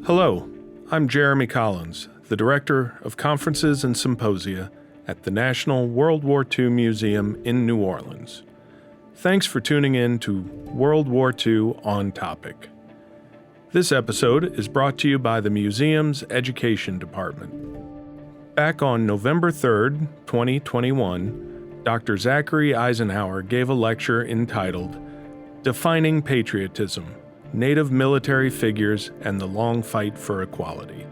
Hello, I'm Jeremy Collins, the Director of Conferences and Symposia at the National World War II Museum in New Orleans. Thanks for tuning in to World War II On Topic. This episode is brought to you by the museum's Education Department. Back on November 3rd, 2021, Dr. Zachary Isenhower gave a lecture entitled Defining Patriotism, Native Military Figures and the Long Fight for Equality.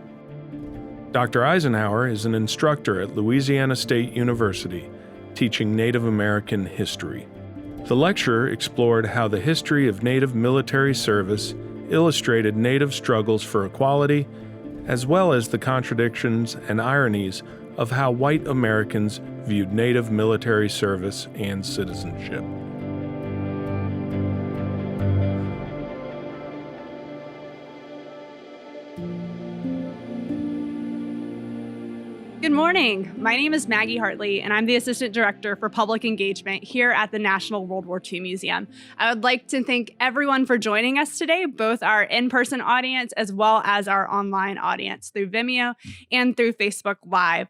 Dr. Isenhower is an instructor at Louisiana State University, teaching Native American history. The lecture explored how the history of Native military service illustrated Native struggles for equality, as well as the contradictions and ironies of how white Americans viewed Native military service and citizenship. Good morning. My name is Maggie Hartley, and I'm the Assistant Director for Public Engagement here at the National World War II Museum. I would like to thank everyone for joining us today, both our in-person audience as well as our online audience through Vimeo and through Facebook Live.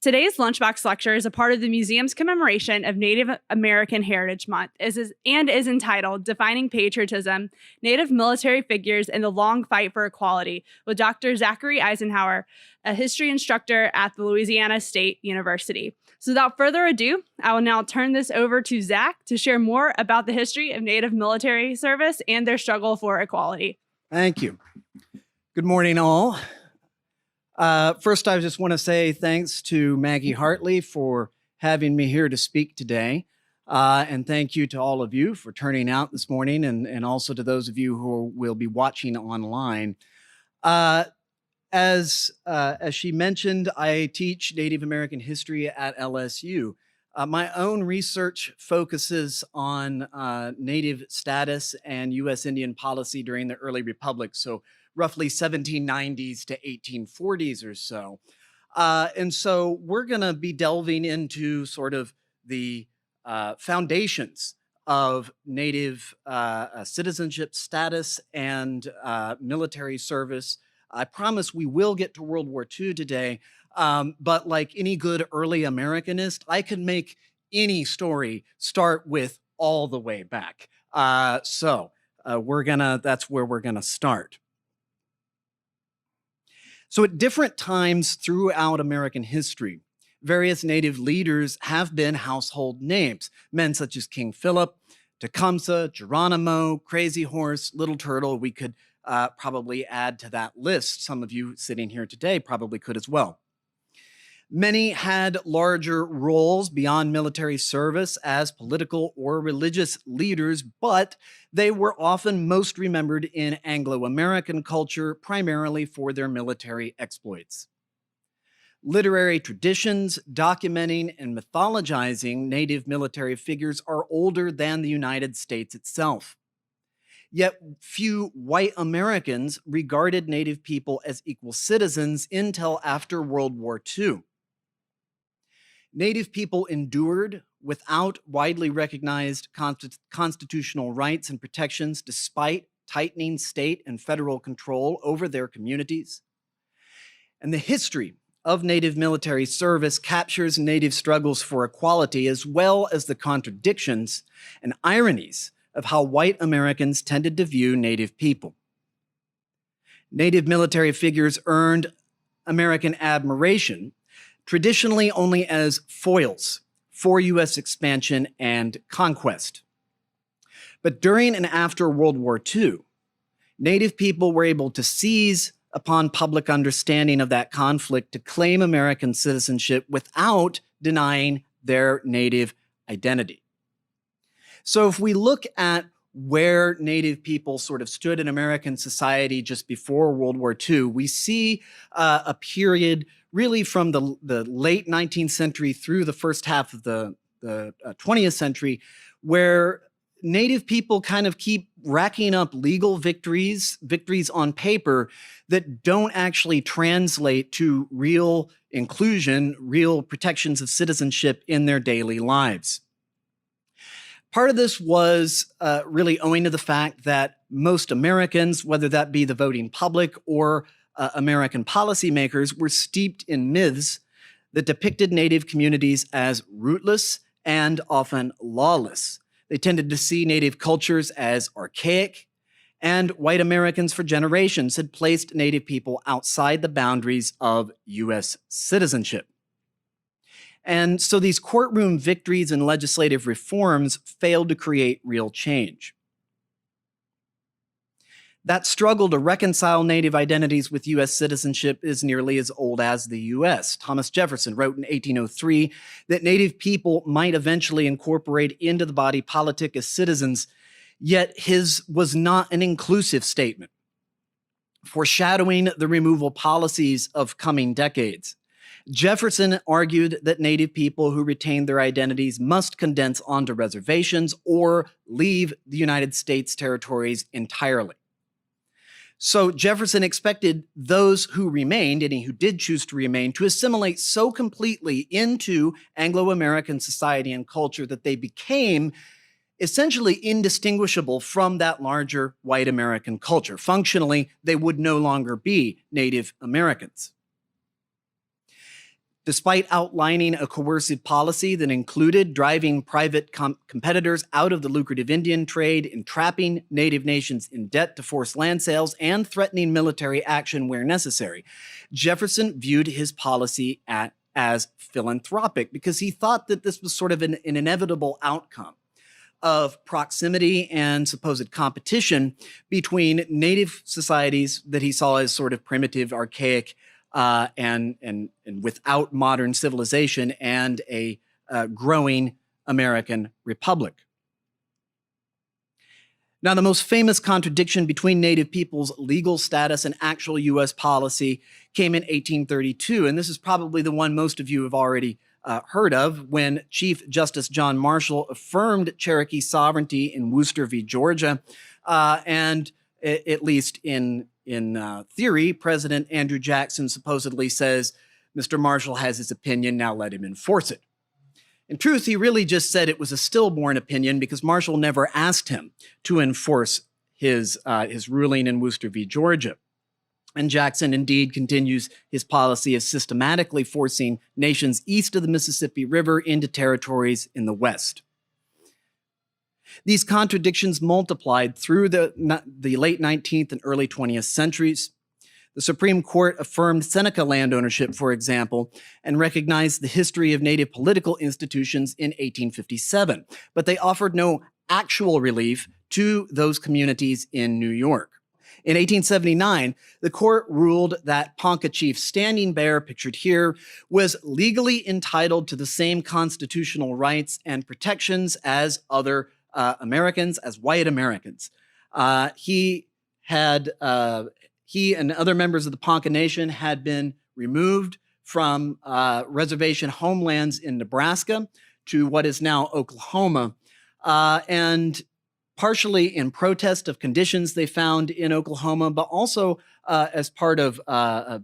Today's Lunchbox lecture is a part of the museum's commemoration of Native American Heritage Month and is entitled Defining Patriotism, Native Military Figures and the Long Fight for Equality with Dr. Zachary Isenhower, a history instructor at the Louisiana State University. So without further ado, I will now turn this over to Zach to share more about the history of Native military service and their struggle for equality. Thank you. Good morning, all. First, I just want to say thanks to Maggie Hartley for having me here to speak today. And thank you to all of you for turning out this morning and also to those of you who will be watching online. As she mentioned, I teach Native American history at LSU. My own research focuses on Native status and U.S. Indian policy during the early Republic, so roughly 1790s to 1840s or so. And so we're going to be delving into sort of the foundations of Native citizenship status and military service. I promise we will get to World War II today, but like any good early Americanist, I can make any story start with all the way back. That's where we're gonna start. So at different times throughout American history, various Native leaders have been household names. Men such as King Philip, Tecumseh, Geronimo, Crazy Horse, Little Turtle. We could probably add to that list. Some of you sitting here today probably could as well. Many had larger roles beyond military service as political or religious leaders, but they were often most remembered in Anglo-American culture, primarily for their military exploits. Literary traditions documenting and mythologizing Native military figures are older than the United States itself. Yet few white Americans regarded Native people as equal citizens until after World War II. Native people endured without widely recognized constitutional rights and protections despite tightening state and federal control over their communities. And the history of Native military service captures Native struggles for equality as well as the contradictions and ironies of how white Americans tended to view Native people. Native military figures earned American admiration traditionally only as foils for U.S. expansion and conquest. But during and after World War II, Native people were able to seize upon public understanding of that conflict to claim American citizenship without denying their Native identity. So if we look at where Native people sort of stood in American society just before World War II, we see a period really from the late 19th century through the first half of the 20th century, where Native people kind of keep racking up legal victories on paper that don't actually translate to real inclusion, real protections of citizenship in their daily lives. Part of this was really owing to the fact that most Americans, whether that be the voting public or American policymakers, were steeped in myths that depicted Native communities as rootless and often lawless. They tended to see Native cultures as archaic, and white Americans for generations had placed Native people outside the boundaries of U.S. citizenship. And so these courtroom victories and legislative reforms failed to create real change. That struggle to reconcile Native identities with U.S. citizenship is nearly as old as the U.S. Thomas Jefferson wrote in 1803 that Native people might eventually incorporate into the body politic as citizens, yet his was not an inclusive statement, foreshadowing the removal policies of coming decades. Jefferson argued that Native people who retained their identities must condense onto reservations or leave the United States territories entirely. So Jefferson expected those who remained, any who did choose to remain, to assimilate so completely into Anglo-American society and culture that they became essentially indistinguishable from that larger white American culture. Functionally, they would no longer be Native Americans. Despite outlining a coercive policy that included driving private competitors out of the lucrative Indian trade, entrapping Native nations in debt to force land sales, and threatening military action where necessary, Jefferson viewed his policy as philanthropic because he thought that this was sort of an inevitable outcome of proximity and supposed competition between Native societies that he saw as sort of primitive, archaic, and without modern civilization, and a growing American republic. Now, the most famous contradiction between Native people's legal status and actual U.S. policy came in 1832, and this is probably the one most of you have already heard of, when Chief Justice John Marshall affirmed Cherokee sovereignty in Worcester v. Georgia, and at least in theory, President Andrew Jackson supposedly says, Mr. Marshall has his opinion, now let him enforce it. In truth, he really just said it was a stillborn opinion because Marshall never asked him to enforce his ruling in Worcester v. Georgia. And Jackson indeed continues his policy of systematically forcing nations east of the Mississippi River into territories in the West. These contradictions multiplied through the late 19th and early 20th centuries. The Supreme Court affirmed Seneca land ownership, for example, and recognized the history of Native political institutions in 1857, but they offered no actual relief to those communities in New York. In 1879, the court ruled that Ponca Chief Standing Bear, pictured here, was legally entitled to the same constitutional rights and protections as other Americans, as white Americans. He and other members of the Ponca Nation had been removed from reservation homelands in Nebraska to what is now Oklahoma, and partially in protest of conditions they found in Oklahoma, but also as part of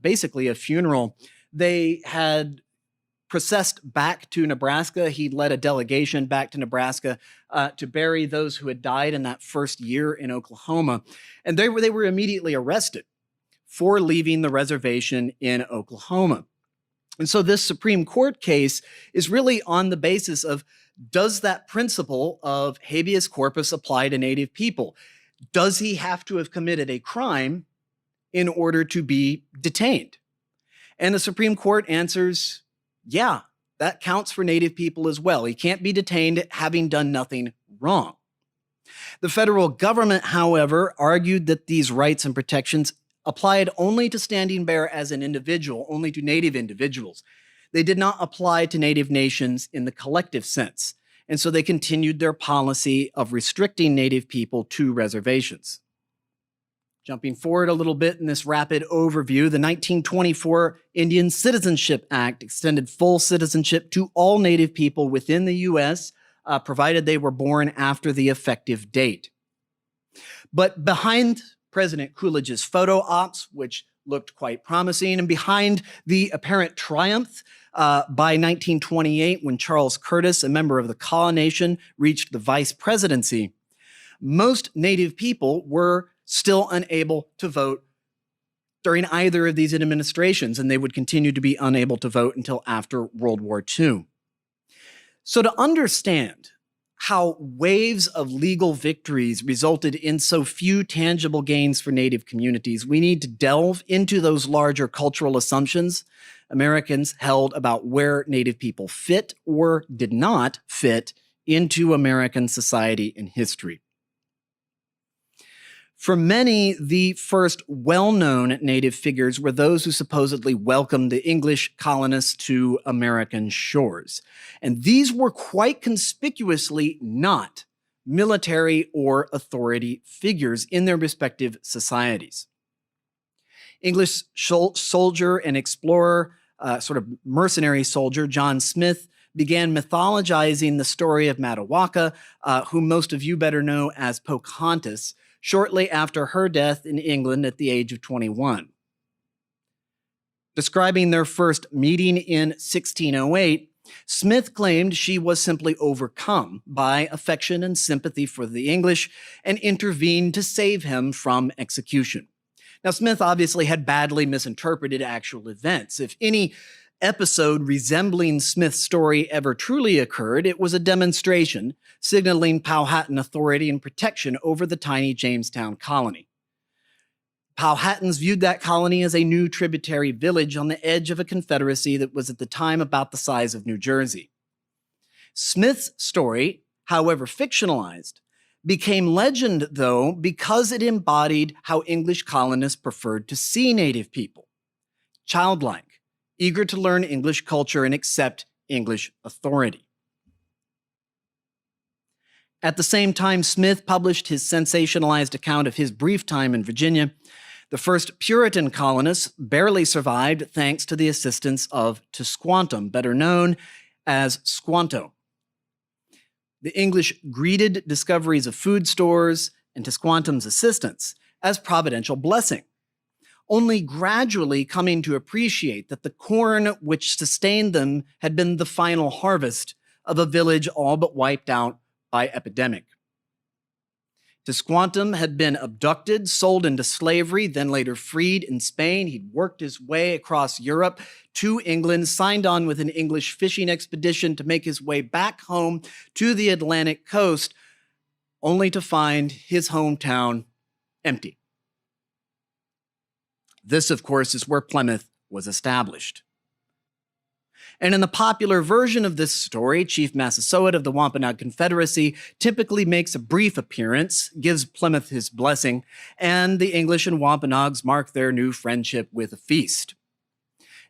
basically a funeral. They had processed back to Nebraska. He led a delegation back to Nebraska to bury those who had died in that first year in Oklahoma. And they were immediately arrested for leaving the reservation in Oklahoma. And so this Supreme Court case is really on the basis of, does that principle of habeas corpus apply to Native people? Does he have to have committed a crime in order to be detained? And the Supreme Court answers, yeah, that counts for Native people as well. He can't be detained having done nothing wrong. The federal government, however, argued that these rights and protections applied only to Standing Bear as an individual, only to Native individuals. They did not apply to Native nations in the collective sense, and so they continued their policy of restricting Native people to reservations. Jumping forward a little bit in this rapid overview, the 1924 Indian Citizenship Act extended full citizenship to all Native people within the U.S., provided they were born after the effective date. But behind President Coolidge's photo ops, which looked quite promising. And behind the apparent triumph, by 1928, when Charles Curtis, a member of the colonization, reached the vice presidency, most Native people were still unable to vote during either of these administrations, and they would continue to be unable to vote until after World War II. So to understand how waves of legal victories resulted in so few tangible gains for Native communities, we need to delve into those larger cultural assumptions Americans held about where Native people fit or did not fit into American society and history. For many, the first well-known Native figures were those who supposedly welcomed the English colonists to American shores. And these were quite conspicuously not military or authority figures in their respective societies. English soldier and explorer, sort of mercenary soldier, John Smith, began mythologizing the story of Matawaka, whom most of you better know as Pocahontas, shortly after her death in England at the age of 21. Describing their first meeting in 1608, Smith claimed she was simply overcome by affection and sympathy for the English and intervened to save him from execution. Now, Smith obviously had badly misinterpreted actual events. If any episode resembling Smith's story ever truly occurred, it was a demonstration signaling Powhatan authority and protection over the tiny Jamestown colony. Powhatans viewed that colony as a new tributary village on the edge of a confederacy that was at the time about the size of New Jersey. Smith's story, however fictionalized, became legend, though, because it embodied how English colonists preferred to see Native people: childlike, eager to learn English culture and accept English authority. At the same time Smith published his sensationalized account of his brief time in Virginia, the first Puritan colonists barely survived thanks to the assistance of Tisquantum, better known as Squanto. The English greeted discoveries of food stores and Tisquantum's assistance as providential blessing, only gradually coming to appreciate that the corn which sustained them had been the final harvest of a village all but wiped out by epidemic. Tisquantum had been abducted, sold into slavery, then later freed in Spain. He'd worked his way across Europe to England, signed on with an English fishing expedition to make his way back home to the Atlantic coast, only to find his hometown empty. This, of course, is where Plymouth was established. And in the popular version of this story, Chief Massasoit of the Wampanoag Confederacy typically makes a brief appearance, gives Plymouth his blessing, and the English and Wampanoags mark their new friendship with a feast.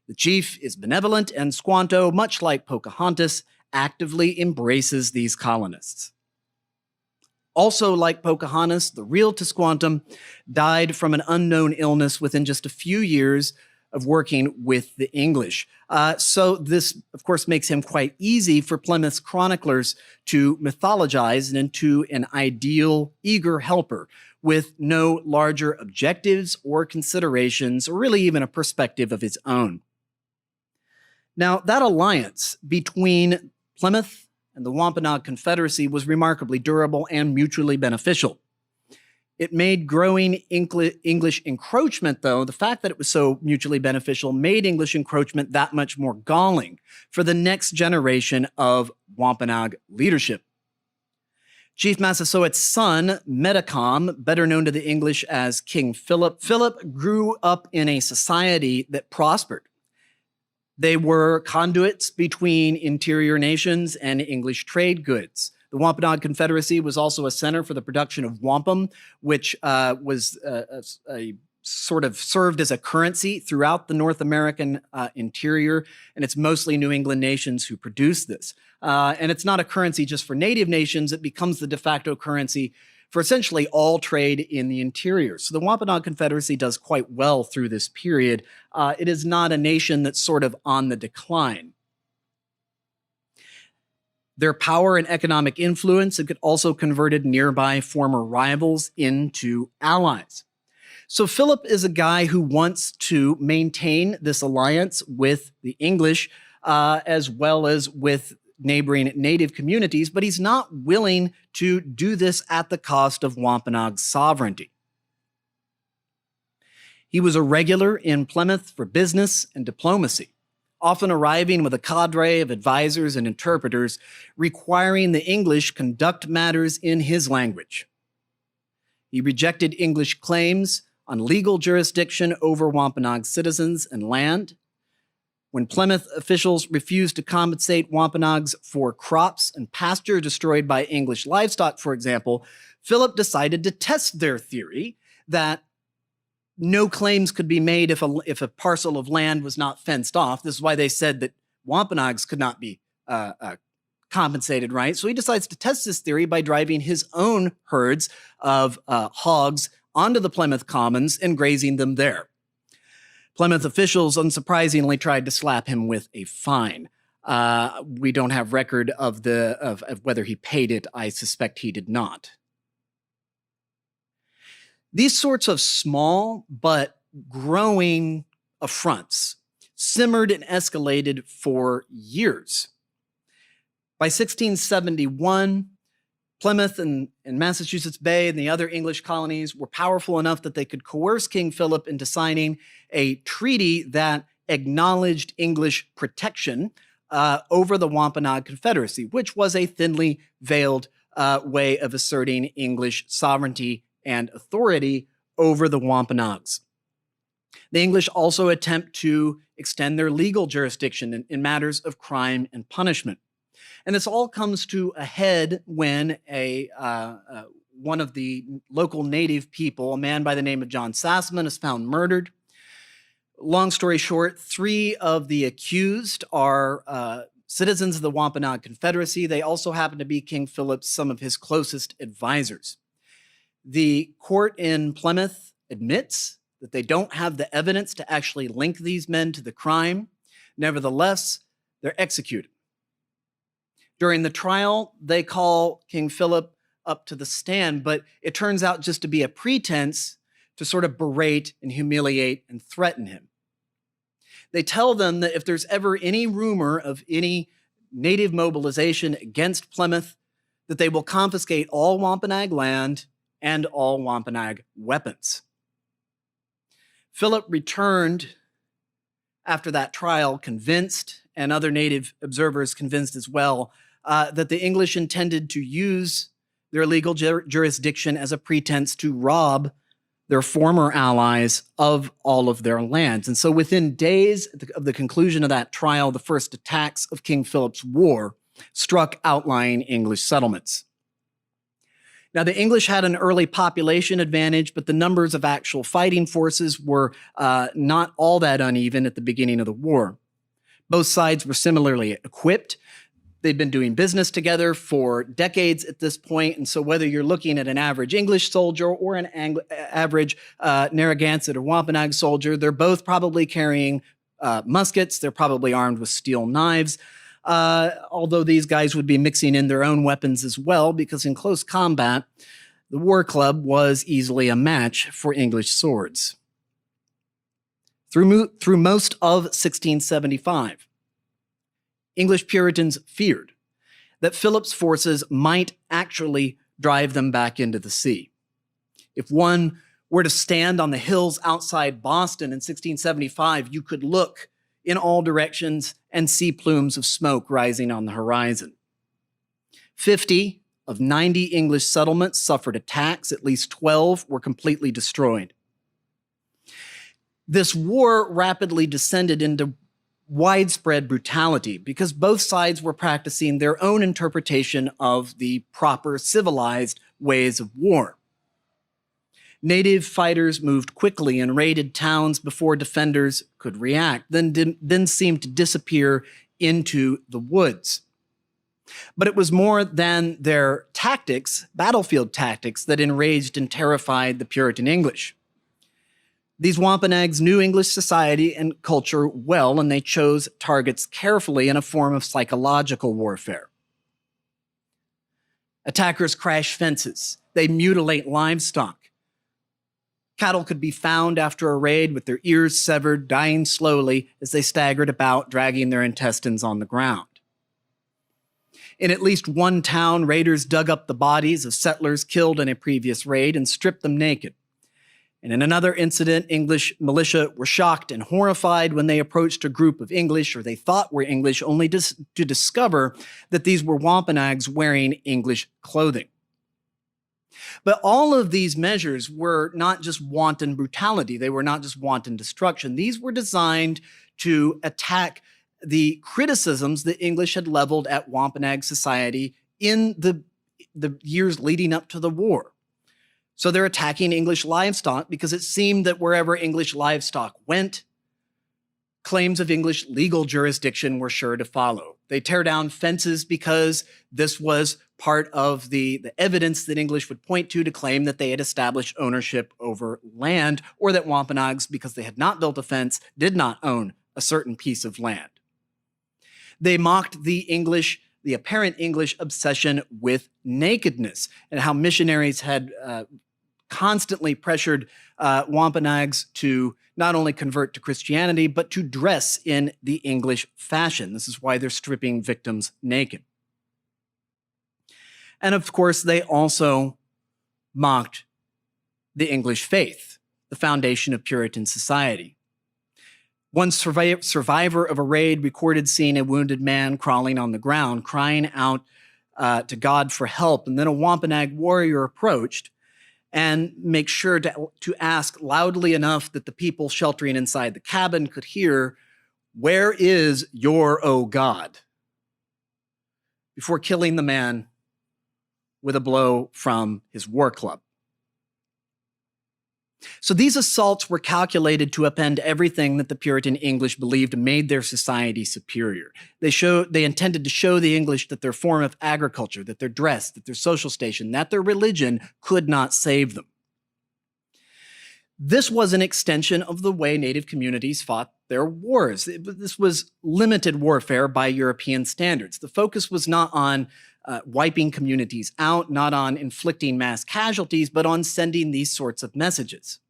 The chief is benevolent, and Squanto, much like Pocahontas, actively embraces these colonists. Also, like Pocahontas, the real Tisquantum died from an unknown illness within just a few years of working with the English. So this, of course, makes him quite easy for Plymouth's chroniclers to mythologize into an ideal, eager helper with no larger objectives or considerations, or really even a perspective of his own. Now, that alliance between Plymouth and the Wampanoag Confederacy was remarkably durable and mutually beneficial. It made growing English encroachment, though, the fact that it was so mutually beneficial made English encroachment that much more galling for the next generation of Wampanoag leadership. Chief Massasoit's son, Metacom, better known to the English as King Philip, grew up in a society that prospered. They were conduits between interior nations and English trade goods. The Wampanoag Confederacy was also a center for the production of wampum, which was a sort of served as a currency throughout the North American interior, and it's mostly New England nations who produce this. And it's not a currency just for native nations, it becomes the de facto currency for essentially all trade in the interior. So the Wampanoag Confederacy does quite well through this period. It is not a nation that's sort of on the decline. Their power and economic influence had also converted nearby former rivals into allies. So Philip is a guy who wants to maintain this alliance with the English, as well as with neighboring native communities, but he's not willing to do this at the cost of Wampanoag's sovereignty. He was a regular in Plymouth for business and diplomacy, often arriving with a cadre of advisors and interpreters, requiring the English conduct matters in his language. He rejected English claims on legal jurisdiction over Wampanoag citizens and land. When Plymouth officials refused to compensate Wampanoags for crops and pasture destroyed by English livestock, for example, Philip decided to test their theory that no claims could be made if a parcel of land was not fenced off. This is why they said that Wampanoags could not be compensated, right? So he decides to test this theory by driving his own herds of hogs onto the Plymouth Commons and grazing them there. Plymouth officials, unsurprisingly, tried to slap him with a fine. We don't have record of whether he paid it. I suspect he did not. These sorts of small but growing affronts simmered and escalated for years. By 1671, Plymouth and Massachusetts Bay and the other English colonies were powerful enough that they could coerce King Philip into signing a treaty that acknowledged English protection over the Wampanoag Confederacy, which was a thinly veiled way of asserting English sovereignty and authority over the Wampanoags. The English also attempt to extend their legal jurisdiction in matters of crime and punishment. And this all comes to a head when one of the local native people, a man by the name of John Sassaman, is found murdered. Long story short, 3 of the accused are citizens of the Wampanoag Confederacy. They also happen to be King Philip's, some of his closest advisors. The court in Plymouth admits that they don't have the evidence to actually link these men to the crime. Nevertheless, they're executed. During the trial, they call King Philip up to the stand, but it turns out just to be a pretense to sort of berate and humiliate and threaten him. They tell them that if there's ever any rumor of any native mobilization against Plymouth, that they will confiscate all Wampanoag land and all Wampanoag weapons. Philip returned after that trial convinced, and other native observers convinced as well, that the English intended to use their legal jurisdiction as a pretense to rob their former allies of all of their lands. And so within days of the conclusion of that trial, the first attacks of King Philip's War struck outlying English settlements. Now, the English had an early population advantage, but the numbers of actual fighting forces were not all that uneven at the beginning of the war. Both sides were similarly equipped. They'd been doing business together for decades at this point, and so whether you're looking at an average English soldier or an average Narragansett or Wampanoag soldier, they're both probably carrying muskets. They're probably armed with steel knives. Although these guys would be mixing in their own weapons as well, because in close combat, the war club was easily a match for English swords. Through most of 1675, English Puritans feared that Philip's forces might actually drive them back into the sea. If one were to stand on the hills outside Boston in 1675, you could look in all directions and see plumes of smoke rising on the horizon. 50 of 90 English settlements suffered attacks. At least 12 were completely destroyed. This war rapidly descended into widespread brutality because both sides were practicing their own interpretation of the proper civilized ways of war. Native fighters moved quickly and raided towns before defenders could react, then seemed to disappear into the woods. But it was more than their tactics, battlefield tactics, that enraged and terrified the Puritan English. These Wampanoags knew English society and culture well, and they chose targets carefully in a form of psychological warfare. Attackers crash fences. They mutilate livestock. Cattle could be found after a raid with their ears severed, dying slowly as they staggered about, dragging their intestines on the ground. In at least one town, raiders dug up the bodies of settlers killed in a previous raid and stripped them naked. And in another incident, English militia were shocked and horrified when they approached a group of English, or they thought were English, only to discover that these were Wampanoags wearing English clothing. But all of these measures were not just wanton brutality. They were not just wanton destruction. These were designed to attack the criticisms the English had leveled at Wampanoag society in the years leading up to the war. So they're attacking English livestock because it seemed that wherever English livestock went, claims of English legal jurisdiction were sure to follow. They tear down fences because this was part of the evidence that English would point to claim that they had established ownership over land, or that Wampanoags, because they had not built a fence, did not own a certain piece of land. They mocked the apparent English obsession with nakedness and how missionaries had constantly pressured Wampanoags to not only convert to Christianity, but to dress in the English fashion. This is why they're stripping victims naked. And of course, they also mocked the English faith, the foundation of Puritan society. One survivor of a raid recorded seeing a wounded man crawling on the ground, crying out to God for help. And then a Wampanoag warrior approached and make sure to ask loudly enough that the people sheltering inside the cabin could hear, "Where is your, O God?" before killing the man with a blow from his war club. So these assaults were calculated to upend everything that the Puritan English believed made their society superior. They intended to show the English that their form of agriculture, that their dress, that their social station, that their religion could not save them. This was an extension of the way Native communities fought their wars. This was limited warfare by European standards. The focus was not on wiping communities out, not on inflicting mass casualties, but on sending these sorts of messages.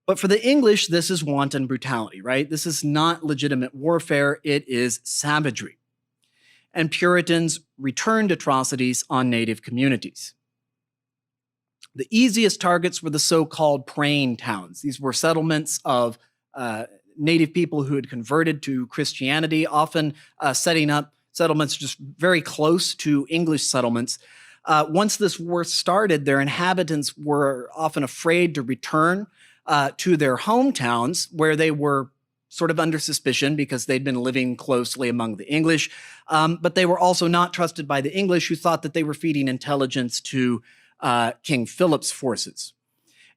But for the English, this is wanton brutality, right? This is not legitimate warfare, it is savagery. And Puritans returned atrocities on Native communities. The easiest targets were the so-called praying towns. These were settlements of Native people who had converted to Christianity, often setting up settlements just very close to English settlements. Once this war started, their inhabitants were often afraid to return to their hometowns, where they were sort of under suspicion because they'd been living closely among the English. But they were also not trusted by the English, who thought that they were feeding intelligence to King Philip's forces.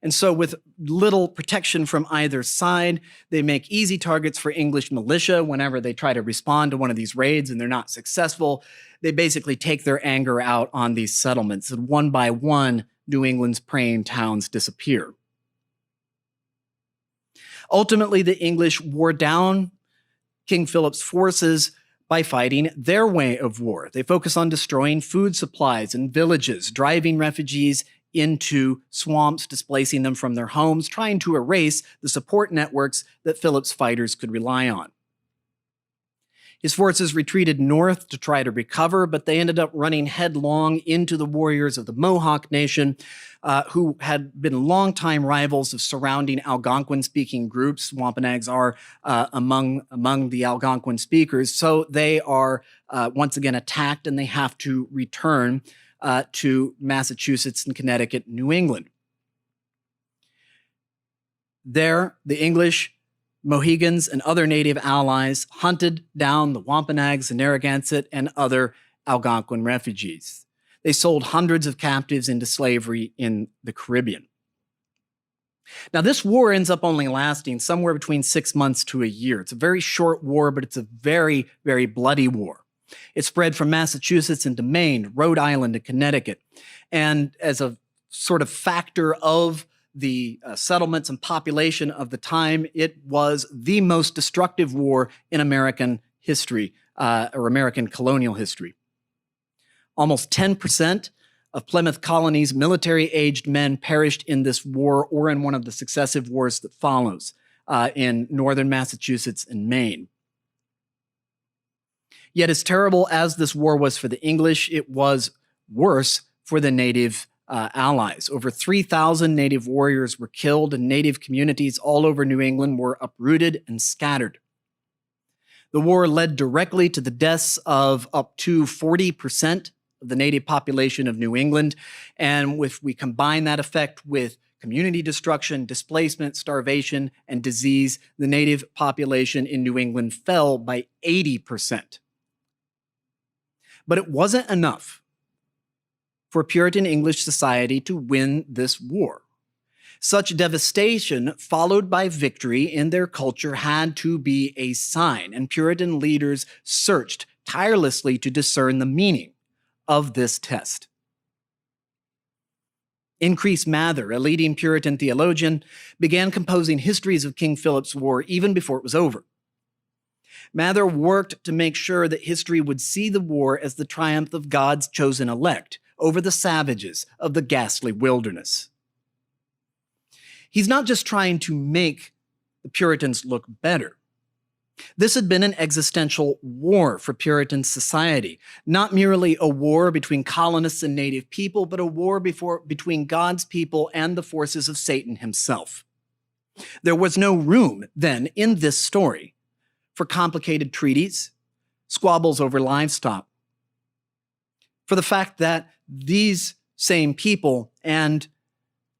And so with little protection from either side, they make easy targets for English militia whenever they try to respond to one of these raids and they're not successful. They basically take their anger out on these settlements, and one by one, New England's praying towns disappear. Ultimately, the English wore down King Philip's forces by fighting their way of war. They focus on destroying food supplies and villages, driving refugees into swamps, displacing them from their homes, trying to erase the support networks that Philip's fighters could rely on. His forces retreated north to try to recover, but they ended up running headlong into the warriors of the Mohawk Nation, who had been longtime rivals of surrounding Algonquin-speaking groups. Wampanoags are among the Algonquin speakers, so they are once again attacked, and they have to return to Massachusetts and Connecticut, New England. There, the English, Mohegans, and other Native allies hunted down the Wampanoags, the Narragansett, and other Algonquin refugees. They sold hundreds of captives into slavery in the Caribbean. Now, this war ends up only lasting somewhere between 6 months to a year. It's a very short war, but it's a very, very bloody war. It spread from Massachusetts into Maine, Rhode Island, and Connecticut. And as a sort of factor of the settlements and population of the time, it was the most destructive war in American history, or American colonial history. Almost 10% of Plymouth Colony's military-aged men perished in this war or in one of the successive wars that follows in northern Massachusetts and Maine. Yet as terrible as this war was for the English, it was worse for the native allies. Over 3,000 native warriors were killed, and native communities all over New England were uprooted and scattered. The war led directly to the deaths of up to 40% of the native population of New England. And if we combine that effect with community destruction, displacement, starvation, and disease, the native population in New England fell by 80%. But it wasn't enough for Puritan English society to win this war. Such devastation, followed by victory in their culture, had to be a sign, and Puritan leaders searched tirelessly to discern the meaning of this test. Increase Mather, a leading Puritan theologian, began composing histories of King Philip's War even before it was over. Mather worked to make sure that history would see the war as the triumph of God's chosen elect over the savages of the ghastly wilderness. He's not just trying to make the Puritans look better. This had been an existential war for Puritan society, not merely a war between colonists and native people, but a war between God's people and the forces of Satan himself. There was no room then in this story for complicated treaties, squabbles over livestock, for the fact that these same people and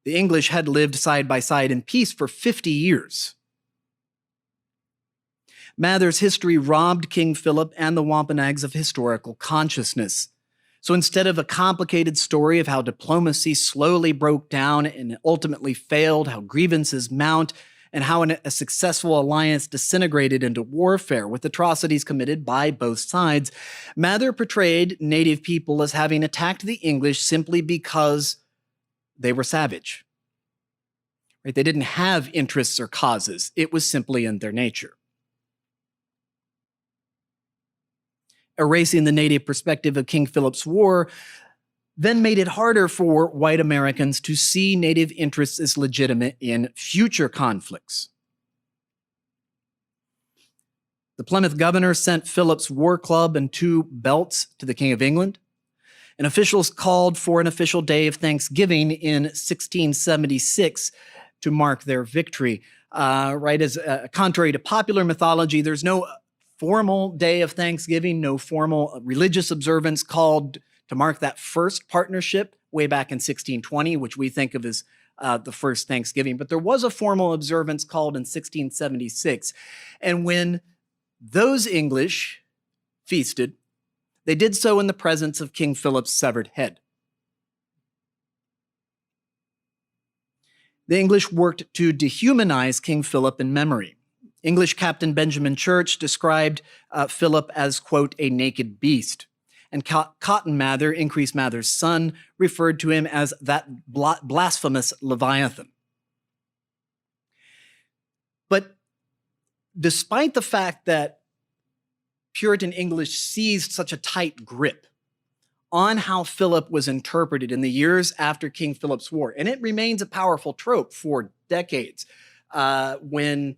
the English had lived side by side in peace for 50 years. Mather's history robbed King Philip and the Wampanoags of historical consciousness. So instead of a complicated story of how diplomacy slowly broke down and ultimately failed, how grievances mount, and how a successful alliance disintegrated into warfare with atrocities committed by both sides, Mather portrayed native people as having attacked the English simply because they were savage. Right? They didn't have interests or causes. It was simply in their nature. Erasing the native perspective of King Philip's War then made it harder for white Americans to see native interests as legitimate in future conflicts. The Plymouth governor sent Philip's war club and 2 belts to the King of England, and officials called for an official day of Thanksgiving in 1676 to mark their victory. Contrary to popular mythology, there's no formal day of Thanksgiving, no formal religious observance called to mark that first partnership way back in 1620, which we think of as the first Thanksgiving. But there was a formal observance called in 1676. And when those English feasted, they did so in the presence of King Philip's severed head. The English worked to dehumanize King Philip in memory. English Captain Benjamin Church described Philip as, quote, a naked beast. And Cotton Mather, Increase Mather's son, referred to him as that blasphemous Leviathan. But despite the fact that Puritan English seized such a tight grip on how Philip was interpreted in the years after King Philip's War, and it remains a powerful trope for decades, when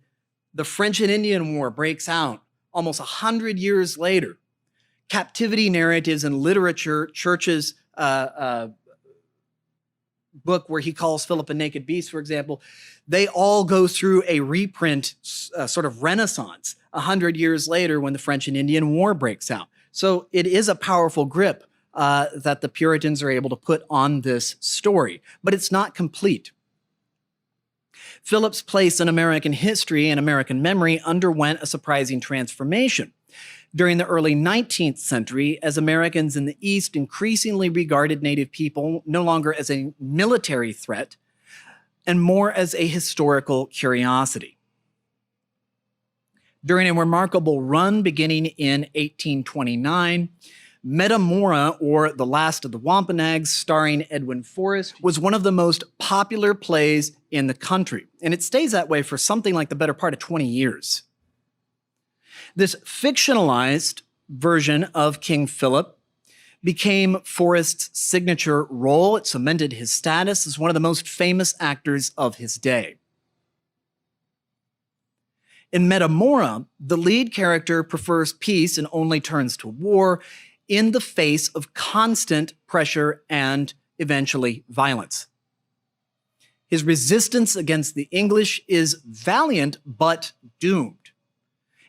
the French and Indian War breaks out almost 100 years later, captivity narratives in literature, Church's book where he calls Philip a naked beast, for example, they all go through a reprint sort of renaissance 100 years later when the French and Indian War breaks out. So it is a powerful grip that the Puritans are able to put on this story, but it's not complete. Philip's place in American history and American memory underwent a surprising transformation during the early 19th century, as Americans in the East increasingly regarded Native people no longer as a military threat and more as a historical curiosity. During a remarkable run beginning in 1829, Metamora, or The Last of the Wampanoags, starring Edwin Forrest, was one of the most popular plays in the country, and it stays that way for something like the better part of 20 years. This fictionalized version of King Philip became Forrest's signature role. It cemented his status as one of the most famous actors of his day. In Metamora, the lead character prefers peace and only turns to war in the face of constant pressure and eventually violence. His resistance against the English is valiant but doomed.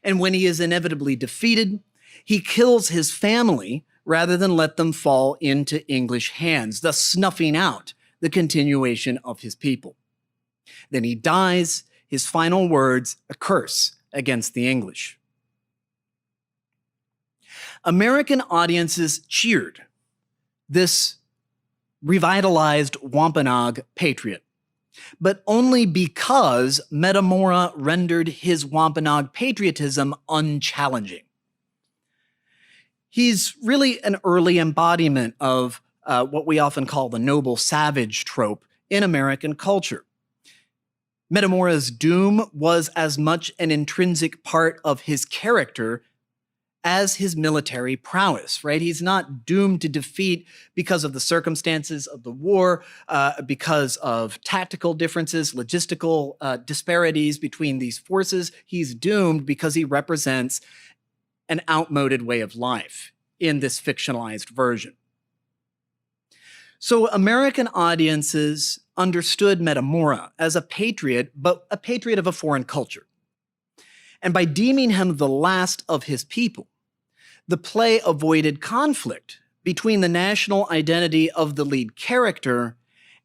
And when he is inevitably defeated, he kills his family rather than let them fall into English hands, thus snuffing out the continuation of his people. Then he dies, his final words a curse against the English. American audiences cheered this revitalized Wampanoag patriot, but only because Metamora rendered his Wampanoag patriotism unchallenging. He's really an early embodiment of what we often call the noble savage trope in American culture. Metamora's doom was as much an intrinsic part of his character as his military prowess, right? He's not doomed to defeat because of the circumstances of the war, because of tactical differences, logistical disparities between these forces. He's doomed because he represents an outmoded way of life in this fictionalized version. So American audiences understood Metamora as a patriot, but a patriot of a foreign culture. And by deeming him the last of his people, the play avoided conflict between the national identity of the lead character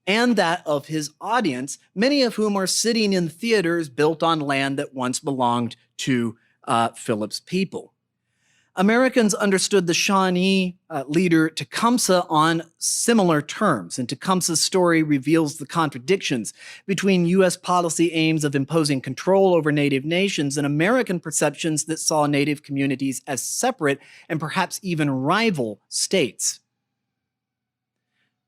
and that of his audience, many of whom are sitting in theaters built on land that once belonged to Philip's people. Americans understood the Shawnee leader Tecumseh on similar terms, and Tecumseh's story reveals the contradictions between U.S. policy aims of imposing control over Native nations and American perceptions that saw Native communities as separate and perhaps even rival states.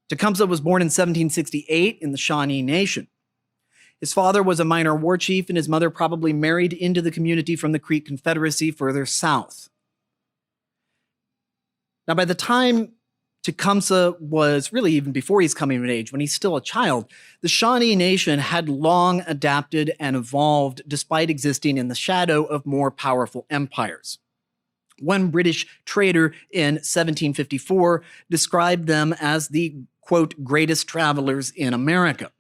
Tecumseh was born in 1768 in the Shawnee Nation. His father was a minor war chief, and his mother probably married into the community from the Creek Confederacy further south. Now, by the time Tecumseh was really even before he's coming of age, when he's still a child, the Shawnee Nation had long adapted and evolved despite existing in the shadow of more powerful empires. One British trader in 1754 described them as the, quote, greatest travelers in America.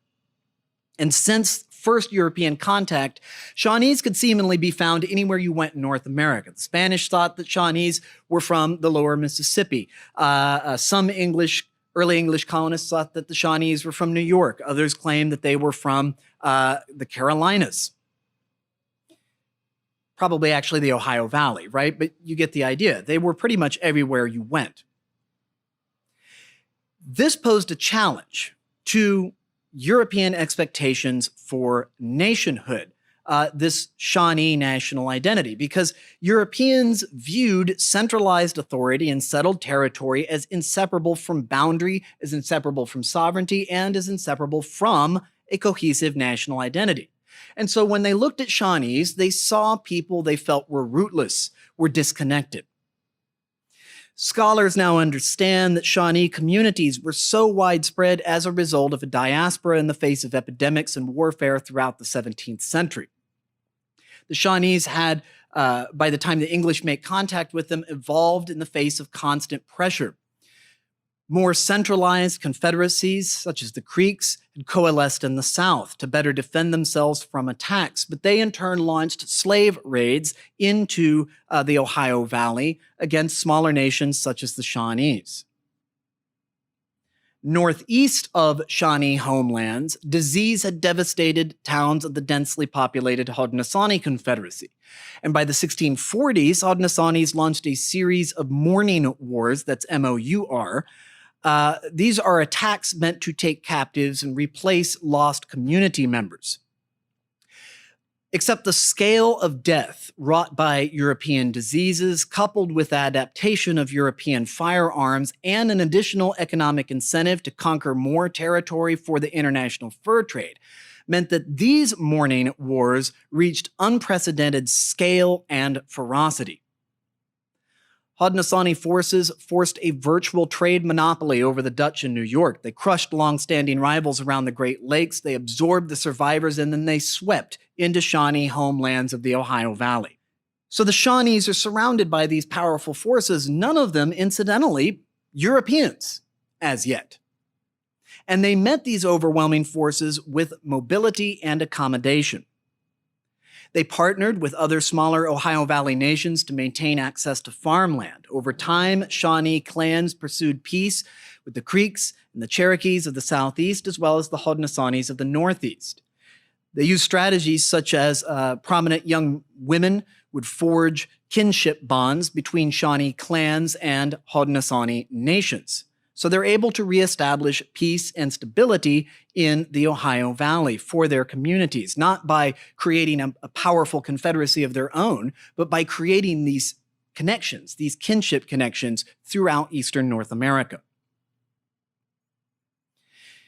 And since first European contact, Shawnees could seemingly be found anywhere you went in North America. The Spanish thought that Shawnees were from the lower Mississippi. Some early English colonists thought that the Shawnees were from New York. Others claimed that they were from the Carolinas. Probably actually the Ohio Valley, right? But you get the idea. They were pretty much everywhere you went. This posed a challenge to European expectations for nationhood, this Shawnee national identity, because Europeans viewed centralized authority and settled territory as inseparable from boundary, as inseparable from sovereignty, and as inseparable from a cohesive national identity. And so when they looked at Shawnees, they saw people they felt were rootless, were disconnected. Scholars now understand that Shawnee communities were so widespread as a result of a diaspora in the face of epidemics and warfare throughout the 17th century. The Shawnees had, by the time the English make contact with them, evolved in the face of constant pressure. More centralized confederacies, such as the Creeks, had coalesced in the South to better defend themselves from attacks, but they in turn launched slave raids into the Ohio Valley against smaller nations such as the Shawnees. Northeast of Shawnee homelands, disease had devastated towns of the densely populated Haudenosaunee Confederacy. And by the 1640s, Haudenosaunee launched a series of mourning wars, that's M-O-U-R. These are attacks meant to take captives and replace lost community members. Except the scale of death wrought by European diseases, coupled with adaptation of European firearms and an additional economic incentive to conquer more territory for the international fur trade, meant that these mourning wars reached unprecedented scale and ferocity. Haudenosaunee forces forced a virtual trade monopoly over the Dutch in New York. They crushed long-standing rivals around the Great Lakes. They absorbed the survivors, and then they swept into Shawnee homelands of the Ohio Valley. So the Shawnees are surrounded by these powerful forces, none of them, incidentally, Europeans as yet. And they met these overwhelming forces with mobility and accommodation. They partnered with other smaller Ohio Valley nations to maintain access to farmland. Over time, Shawnee clans pursued peace with the Creeks and the Cherokees of the Southeast, as well as the Haudenosaunees of the Northeast. They used strategies such as prominent young women would forge kinship bonds between Shawnee clans and Haudenosaunee nations. So they're able to reestablish peace and stability in the Ohio Valley for their communities, not by creating a powerful confederacy of their own, but by creating these connections, these kinship connections throughout Eastern North America.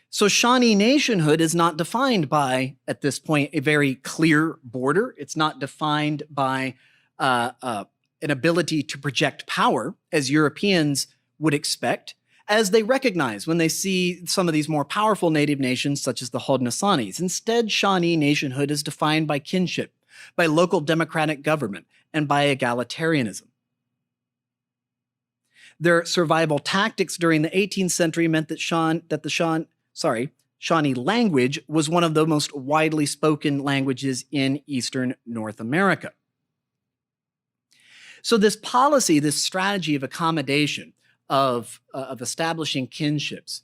So Shawnee nationhood is not defined by, at this point, a very clear border. It's not defined by an ability to project power, as Europeans would expect, as they recognize when they see some of these more powerful native nations, such as the Haudenosaunees. Instead, Shawnee nationhood is defined by kinship, by local democratic government, and by egalitarianism. Their survival tactics during the 18th century meant that Shawnee language was one of the most widely spoken languages in Eastern North America. So this policy, this strategy of accommodation, of establishing kinships,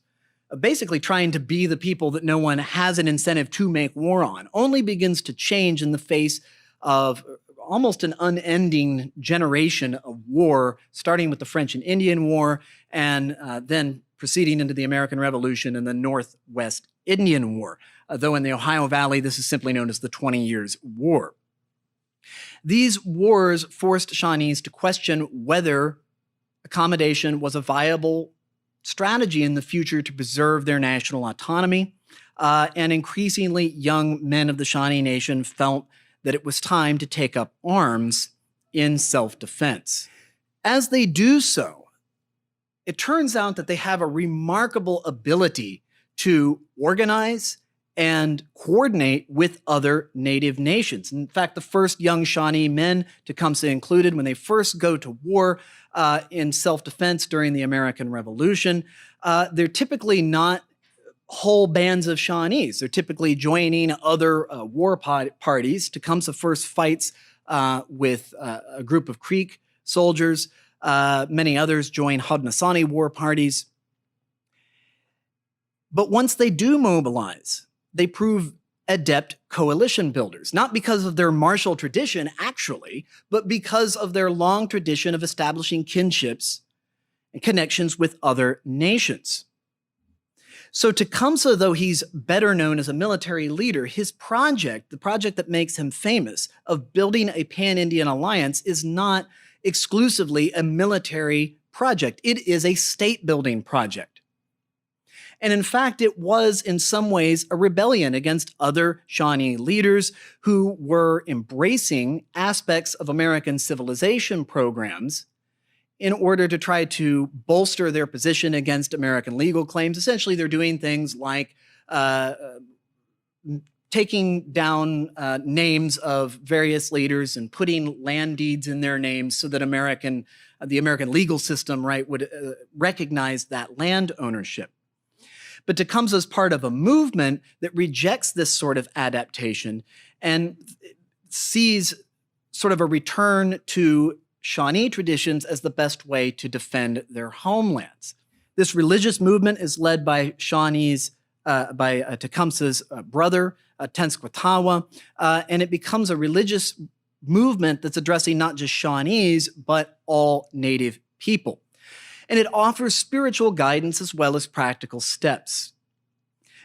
basically trying to be the people that no one has an incentive to make war on, only begins to change in the face of almost an unending generation of war, starting with the French and Indian War, and then proceeding into the American Revolution and the Northwest Indian War, though in the Ohio Valley, this is simply known as the 20 Years' War. These wars forced Shawnees to question whether accommodation was a viable strategy in the future to preserve their national autonomy, and increasingly young men of the Shawnee Nation felt that it was time to take up arms in self-defense. As they do so, it turns out that they have a remarkable ability to organize and coordinate with other native nations. In fact, the first young Shawnee men, Tecumseh included, when they first go to war in self-defense during the American Revolution, they're typically not whole bands of Shawnees. They're typically joining other war parties. Tecumseh first fights with a group of Creek soldiers. Many others join Haudenosaunee war parties. But once they do mobilize, they prove adept coalition builders, not because of their martial tradition, actually, but because of their long tradition of establishing kinships and connections with other nations. So Tecumseh, though he's better known as a military leader, his project, the project that makes him famous, of building a pan-Indian alliance, is not exclusively a military project. It is a state-building project. And in fact, it was in some ways a rebellion against other Shawnee leaders who were embracing aspects of American civilization programs in order to try to bolster their position against American legal claims. Essentially, they're doing things like taking down names of various leaders and putting land deeds in their names so that the American legal system, right, would recognize that land ownership. But Tecumseh is part of a movement that rejects this sort of adaptation and sees sort of a return to Shawnee traditions as the best way to defend their homelands. This religious movement is led by Tecumseh's brother, Tenskwatawa, and it becomes a religious movement that's addressing not just Shawnees, but all Native people. And it offers spiritual guidance as well as practical steps.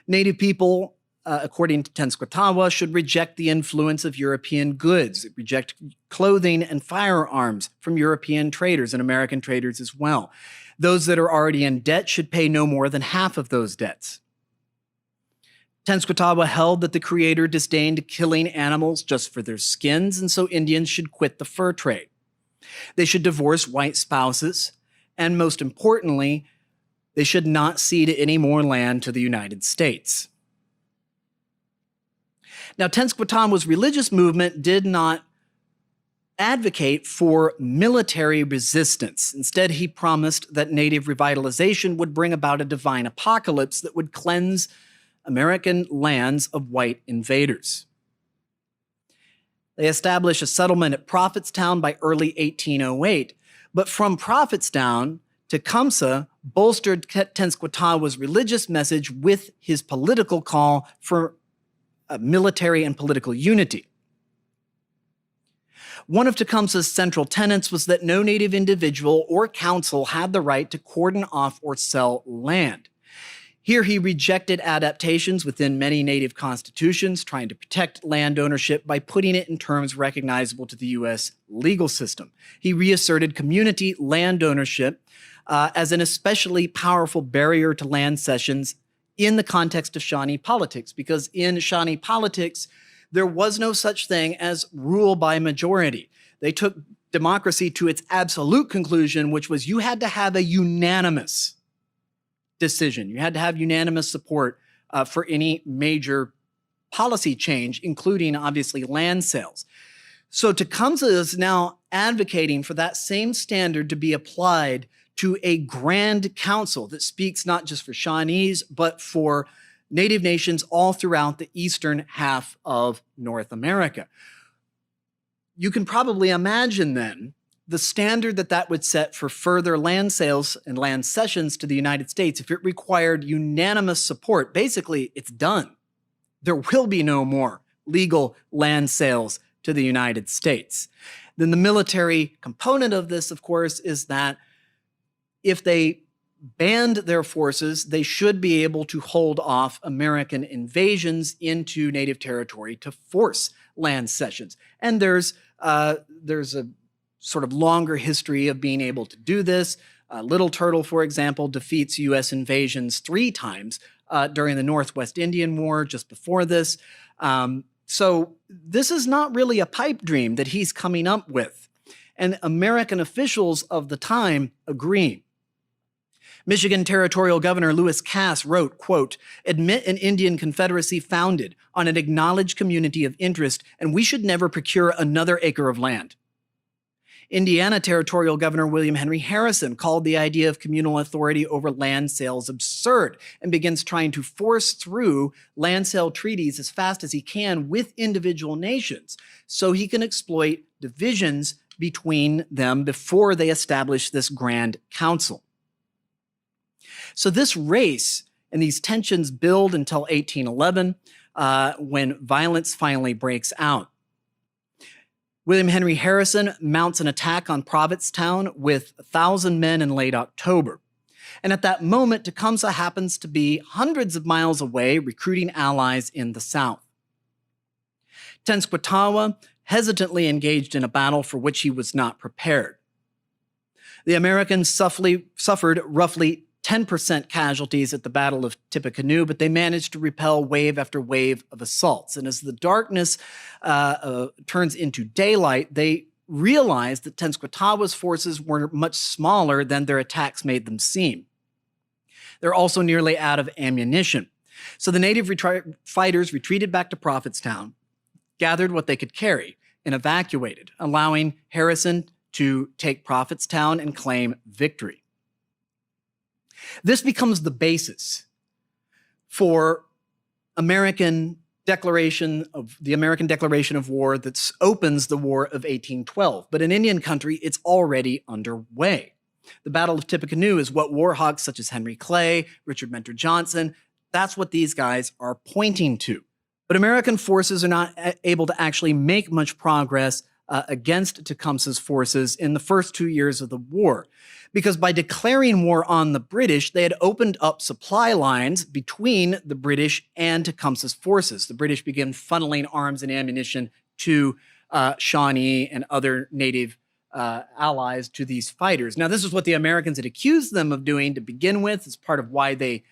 Native people, according to Tenskwatawa, should reject the influence of European goods, reject clothing and firearms from European traders and American traders as well. Those that are already in debt should pay no more than half of those debts. Tenskwatawa held that the Creator disdained killing animals just for their skins, and so Indians should quit the fur trade. They should divorce white spouses. And most importantly, they should not cede any more land to the United States. Now, Tenskwatawa's religious movement did not advocate for military resistance. Instead, he promised that native revitalization would bring about a divine apocalypse that would cleanse American lands of white invaders. They established a settlement at Prophetstown by early 1808, but from Prophetstown, Tecumseh bolstered Tenskwatawa's religious message with his political call for military and political unity. One of Tecumseh's central tenets was that no native individual or council had the right to cordon off or sell land. Here he rejected adaptations within many native constitutions, trying to protect land ownership by putting it in terms recognizable to the U.S. legal system. He reasserted community land ownership as an especially powerful barrier to land cessions in the context of Shawnee politics, because in Shawnee politics, there was no such thing as rule by majority. They took democracy to its absolute conclusion, which was you had to have a unanimous decision. You had to have unanimous support for any major policy change, including obviously land sales. So Tecumseh is now advocating for that same standard to be applied to a grand council that speaks not just for Shawnees, but for Native nations all throughout the eastern half of North America. You can probably imagine then the standard that would set for further land sales and land cessions to the United States. If it required unanimous support, basically it's done. There will be no more legal land sales to the United States. Then the military component of this, of course, is that if they banned their forces, they should be able to hold off American invasions into native territory to force land cessions. And there's a sort of longer history of being able to do this. Little Turtle, for example, defeats U.S. invasions 3 times during the Northwest Indian War just before this. So this is not really a pipe dream that he's coming up with. And American officials of the time agree. Michigan Territorial Governor Lewis Cass wrote, quote, "Admit an Indian confederacy founded on an acknowledged community of interest, and we should never procure another acre of land." Indiana Territorial Governor William Henry Harrison called the idea of communal authority over land sales absurd and begins trying to force through land sale treaties as fast as he can with individual nations so he can exploit divisions between them before they establish this grand council. So this race and these tensions build until 1811 when violence finally breaks out. William Henry Harrison mounts an attack on Provincetown with 1,000 men in late October. And at that moment, Tecumseh happens to be hundreds of miles away recruiting allies in the south. Tenskwatawa hesitantly engaged in a battle for which he was not prepared. The Americans suffered roughly 10% casualties at the Battle of Tippecanoe, but they managed to repel wave after wave of assaults. And as the darkness turns into daylight, they realized that Tenskwatawa's forces were much smaller than their attacks made them seem. They're also nearly out of ammunition. So the native fighters retreated back to Prophetstown, gathered what they could carry, and evacuated, allowing Harrison to take Prophetstown and claim victory. This becomes the basis for the American Declaration of War that opens the War of 1812. But in Indian country, it's already underway. The Battle of Tippecanoe is what war hawks such as Henry Clay, Richard Mentor Johnson, that's what these guys are pointing to. But American forces are not able to actually make much progress against Tecumseh's forces in the first 2 years of the war, because by declaring war on the British, they had opened up supply lines between the British and Tecumseh's forces. The British began funneling arms and ammunition to Shawnee and other native allies to these fighters. Now, this is what the Americans had accused them of doing to begin with. It's part of why they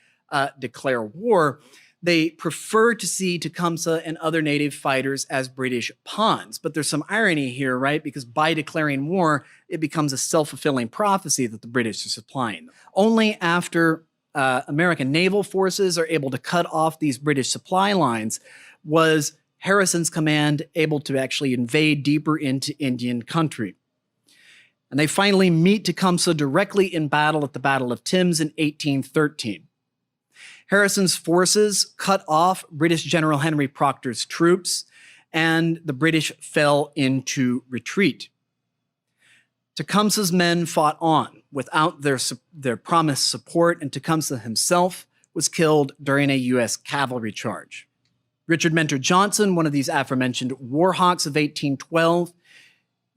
declare war. They prefer to see Tecumseh and other native fighters as British pawns. But there's some irony here, right? Because by declaring war, it becomes a self-fulfilling prophecy that the British are supplying them. Only after American naval forces are able to cut off these British supply lines was Harrison's command able to actually invade deeper into Indian country. And they finally meet Tecumseh directly in battle at the Battle of Thames in 1813. Harrison's forces cut off British General Henry Proctor's troops, and the British fell into retreat. Tecumseh's men fought on without their promised support, and Tecumseh himself was killed during a U.S. cavalry charge. Richard Mentor Johnson, one of these aforementioned war hawks of 1812,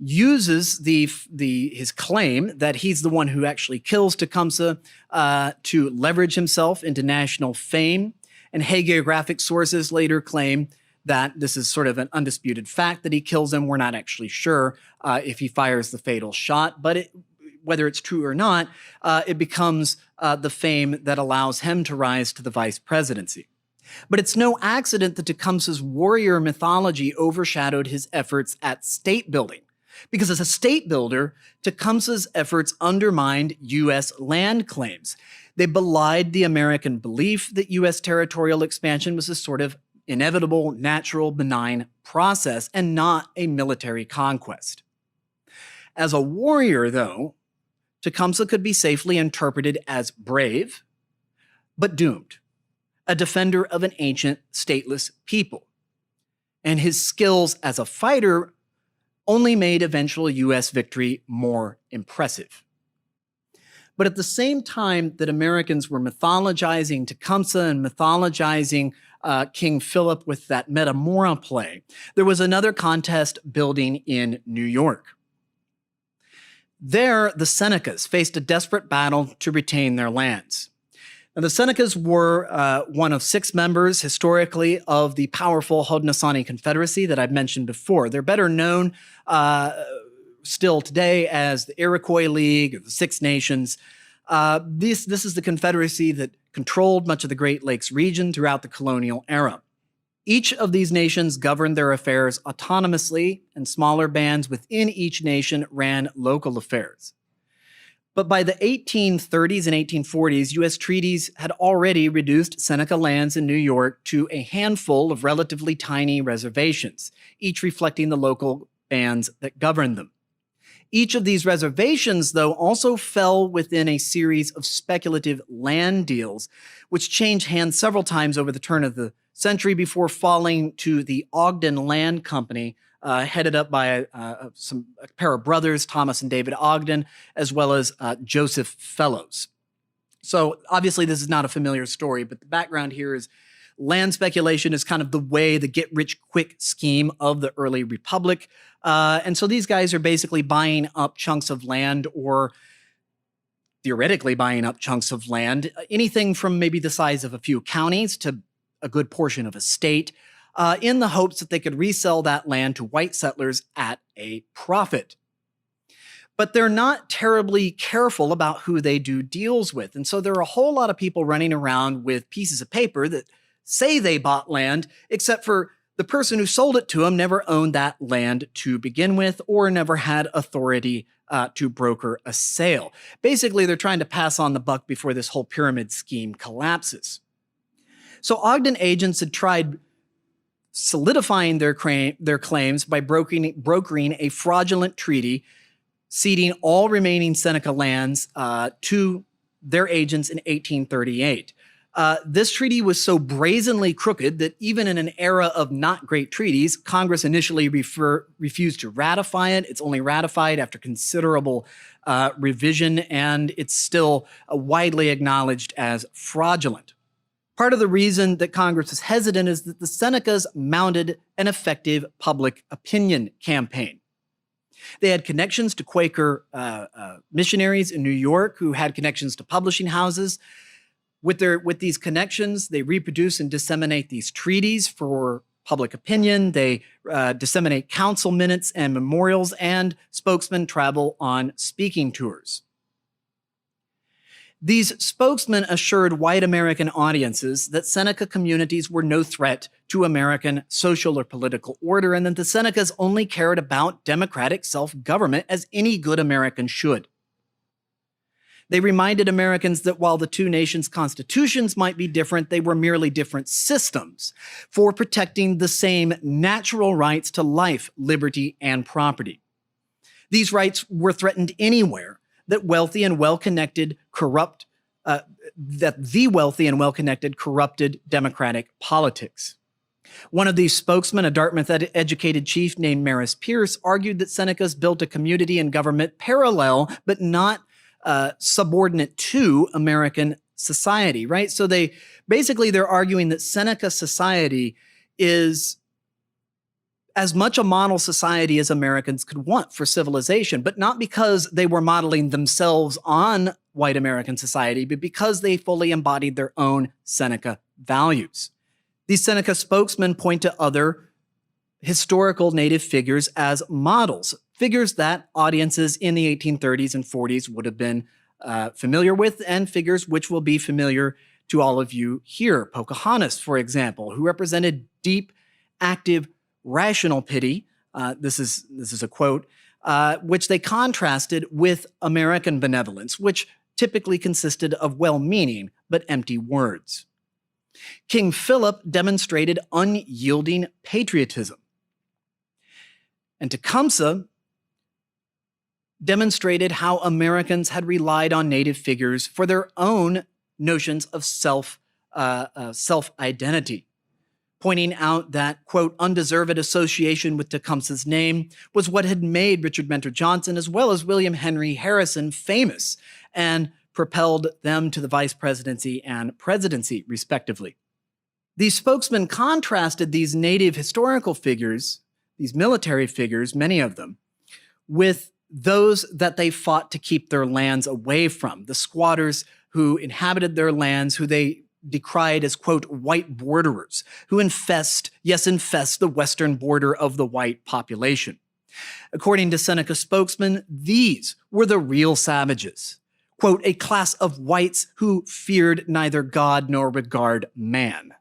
uses his claim that he's the one who actually kills Tecumseh to leverage himself into national fame. And hagiographic sources later claim that this is sort of an undisputed fact that he kills him. We're not actually sure if he fires the fatal shot, but whether it's true or not, it becomes the fame that allows him to rise to the vice presidency. But it's no accident that Tecumseh's warrior mythology overshadowed his efforts at state building. Because as a state builder, Tecumseh's efforts undermined U.S. land claims. They belied the American belief that U.S. territorial expansion was a sort of inevitable, natural, benign process and not a military conquest. As a warrior, though, Tecumseh could be safely interpreted as brave, but doomed, a defender of an ancient stateless people. And his skills as a fighter only made eventual U.S. victory more impressive. But at the same time that Americans were mythologizing Tecumseh and mythologizing King Philip with that Metamora play, there was another contest building in New York. There, the Senecas faced a desperate battle to retain their lands. Now, the Senecas were one of 6 members historically of the powerful Haudenosaunee Confederacy that I've mentioned before. They're better known still today as the Iroquois League or the Six Nations. This is the confederacy that controlled much of the Great Lakes region throughout the colonial era. Each of these nations governed their affairs autonomously, and smaller bands within each nation ran local affairs. But by the 1830s and 1840s, U.S. treaties had already reduced Seneca lands in New York to a handful of relatively tiny reservations, each reflecting the local bands that governed them. Each of these reservations, though, also fell within a series of speculative land deals, which changed hands several times over the turn of the century before falling to the Ogden Land Company, headed up by a pair of brothers, Thomas and David Ogden, as well as Joseph Fellows. So obviously this is not a familiar story, but the background here is land speculation is kind of the get-rich-quick scheme of the early republic. And so these guys are basically buying up chunks of land, or theoretically buying up chunks of land, anything from maybe the size of a few counties to a good portion of a state, in the hopes that they could resell that land to white settlers at a profit. But they're not terribly careful about who they do deals with. And so there are a whole lot of people running around with pieces of paper that say they bought land, except for the person who sold it to them never owned that land to begin with, or never had authority to broker a sale. Basically, they're trying to pass on the buck before this whole pyramid scheme collapses. So Ogden agents had tried solidifying their claims by brokering a fraudulent treaty, ceding all remaining Seneca lands to their agents in 1838. This treaty was so brazenly crooked that even in an era of not great treaties, Congress initially refused to ratify it. It's only ratified after considerable revision, and it's still widely acknowledged as fraudulent. Part of the reason that Congress is hesitant is that the Senecas mounted an effective public opinion campaign. They had connections to Quaker missionaries in New York who had connections to publishing houses. With these connections, they reproduce and disseminate these treaties for public opinion. They disseminate council minutes and memorials, and spokesmen travel on speaking tours. These spokesmen assured white American audiences that Seneca communities were no threat to American social or political order, and that the Senecas only cared about democratic self-government as any good American should. They reminded Americans that while the two nations' constitutions might be different, they were merely different systems for protecting the same natural rights to life, liberty, and property. These rights were threatened anywhere that the wealthy and well-connected corrupted democratic politics. One of these spokesmen, a Dartmouth-educated chief named Maris Pierce, argued that Senecas built a community and government parallel but not subordinate to American society, right? So they're arguing that Seneca society is as much a model society as Americans could want for civilization, but not because they were modeling themselves on white American society, but because they fully embodied their own Seneca values. These Seneca spokesmen point to other historical Native figures as models, figures that audiences in the 1830s and 40s would have been familiar with, and figures which will be familiar to all of you here. Pocahontas, for example, who represented deep, active, rational pity, this is a quote, which they contrasted with American benevolence, which typically consisted of well-meaning but empty words. King Philip demonstrated unyielding patriotism. And Tecumseh demonstrated how Americans had relied on Native figures for their own notions of self-identity, pointing out that, quote, undeserved association with Tecumseh's name was what had made Richard Mentor Johnson as well as William Henry Harrison famous and propelled them to the vice presidency and presidency, respectively. These spokesmen contrasted these Native historical figures, these military figures, many of them, with those that they fought to keep their lands away from, the squatters who inhabited their lands, who they decried as, quote, white borderers, who infest the western border of the white population. According to Seneca spokesmen, these were the real savages, quote, a class of whites who feared neither God nor regard man.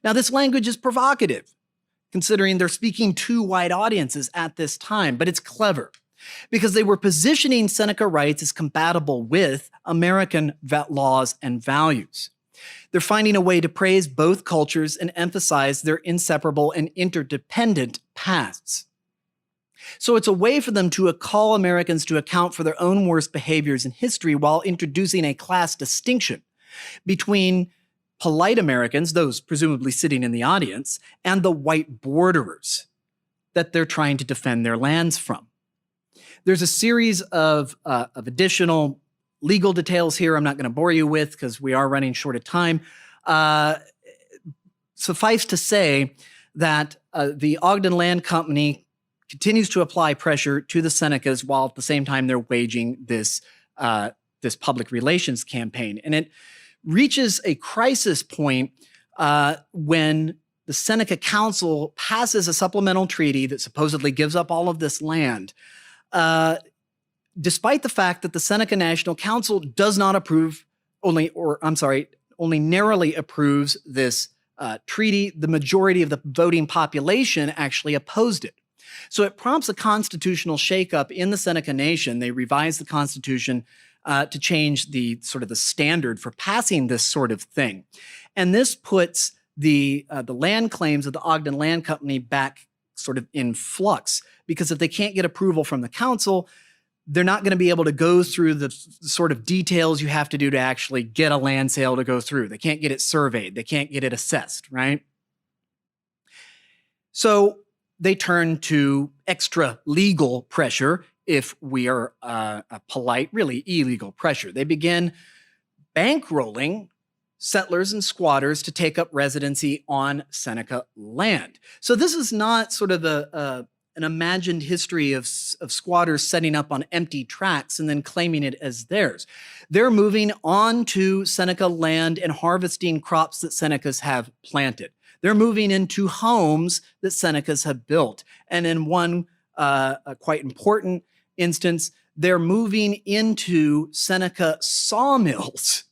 Now, this language is provocative, considering they're speaking to white audiences at this time, but it's clever because they were positioning Seneca rights as compatible with American laws and values. They're finding a way to praise both cultures and emphasize their inseparable and interdependent pasts. So it's a way for them to call Americans to account for their own worst behaviors in history while introducing a class distinction between polite Americans, those presumably sitting in the audience, and the white borderers that they're trying to defend their lands from. There's a series of additional legal details here I'm not going to bore you with because we are running short of time. Suffice to say that the Ogden Land Company continues to apply pressure to the Senecas while at the same time they're waging this public relations campaign. And it reaches a crisis point when the Seneca Council passes a supplemental treaty that supposedly gives up all of this land, despite the fact that the Seneca National Council does not only narrowly approves this treaty. The majority of the voting population actually opposed it. So it prompts a constitutional shakeup in the Seneca Nation. They revise the Constitution to change the standard for passing this sort of thing. And this puts the land claims of the Ogden Land Company back sort of in flux, because if they can't get approval from the council, they're not going to be able to go through the sort of details you have to do to actually get a land sale to go through. They can't get it surveyed. They can't get it assessed, right? So they turn to extra legal pressure, if we are polite, really illegal pressure. They begin bankrolling settlers and squatters to take up residency on Seneca land. So this is not sort of an imagined history of squatters setting up on empty tracts and then claiming it as theirs. They're moving on to Seneca land and harvesting crops that Senecas have planted. They're moving into homes that Senecas have built. And in one quite important instance, they're moving into Seneca sawmills,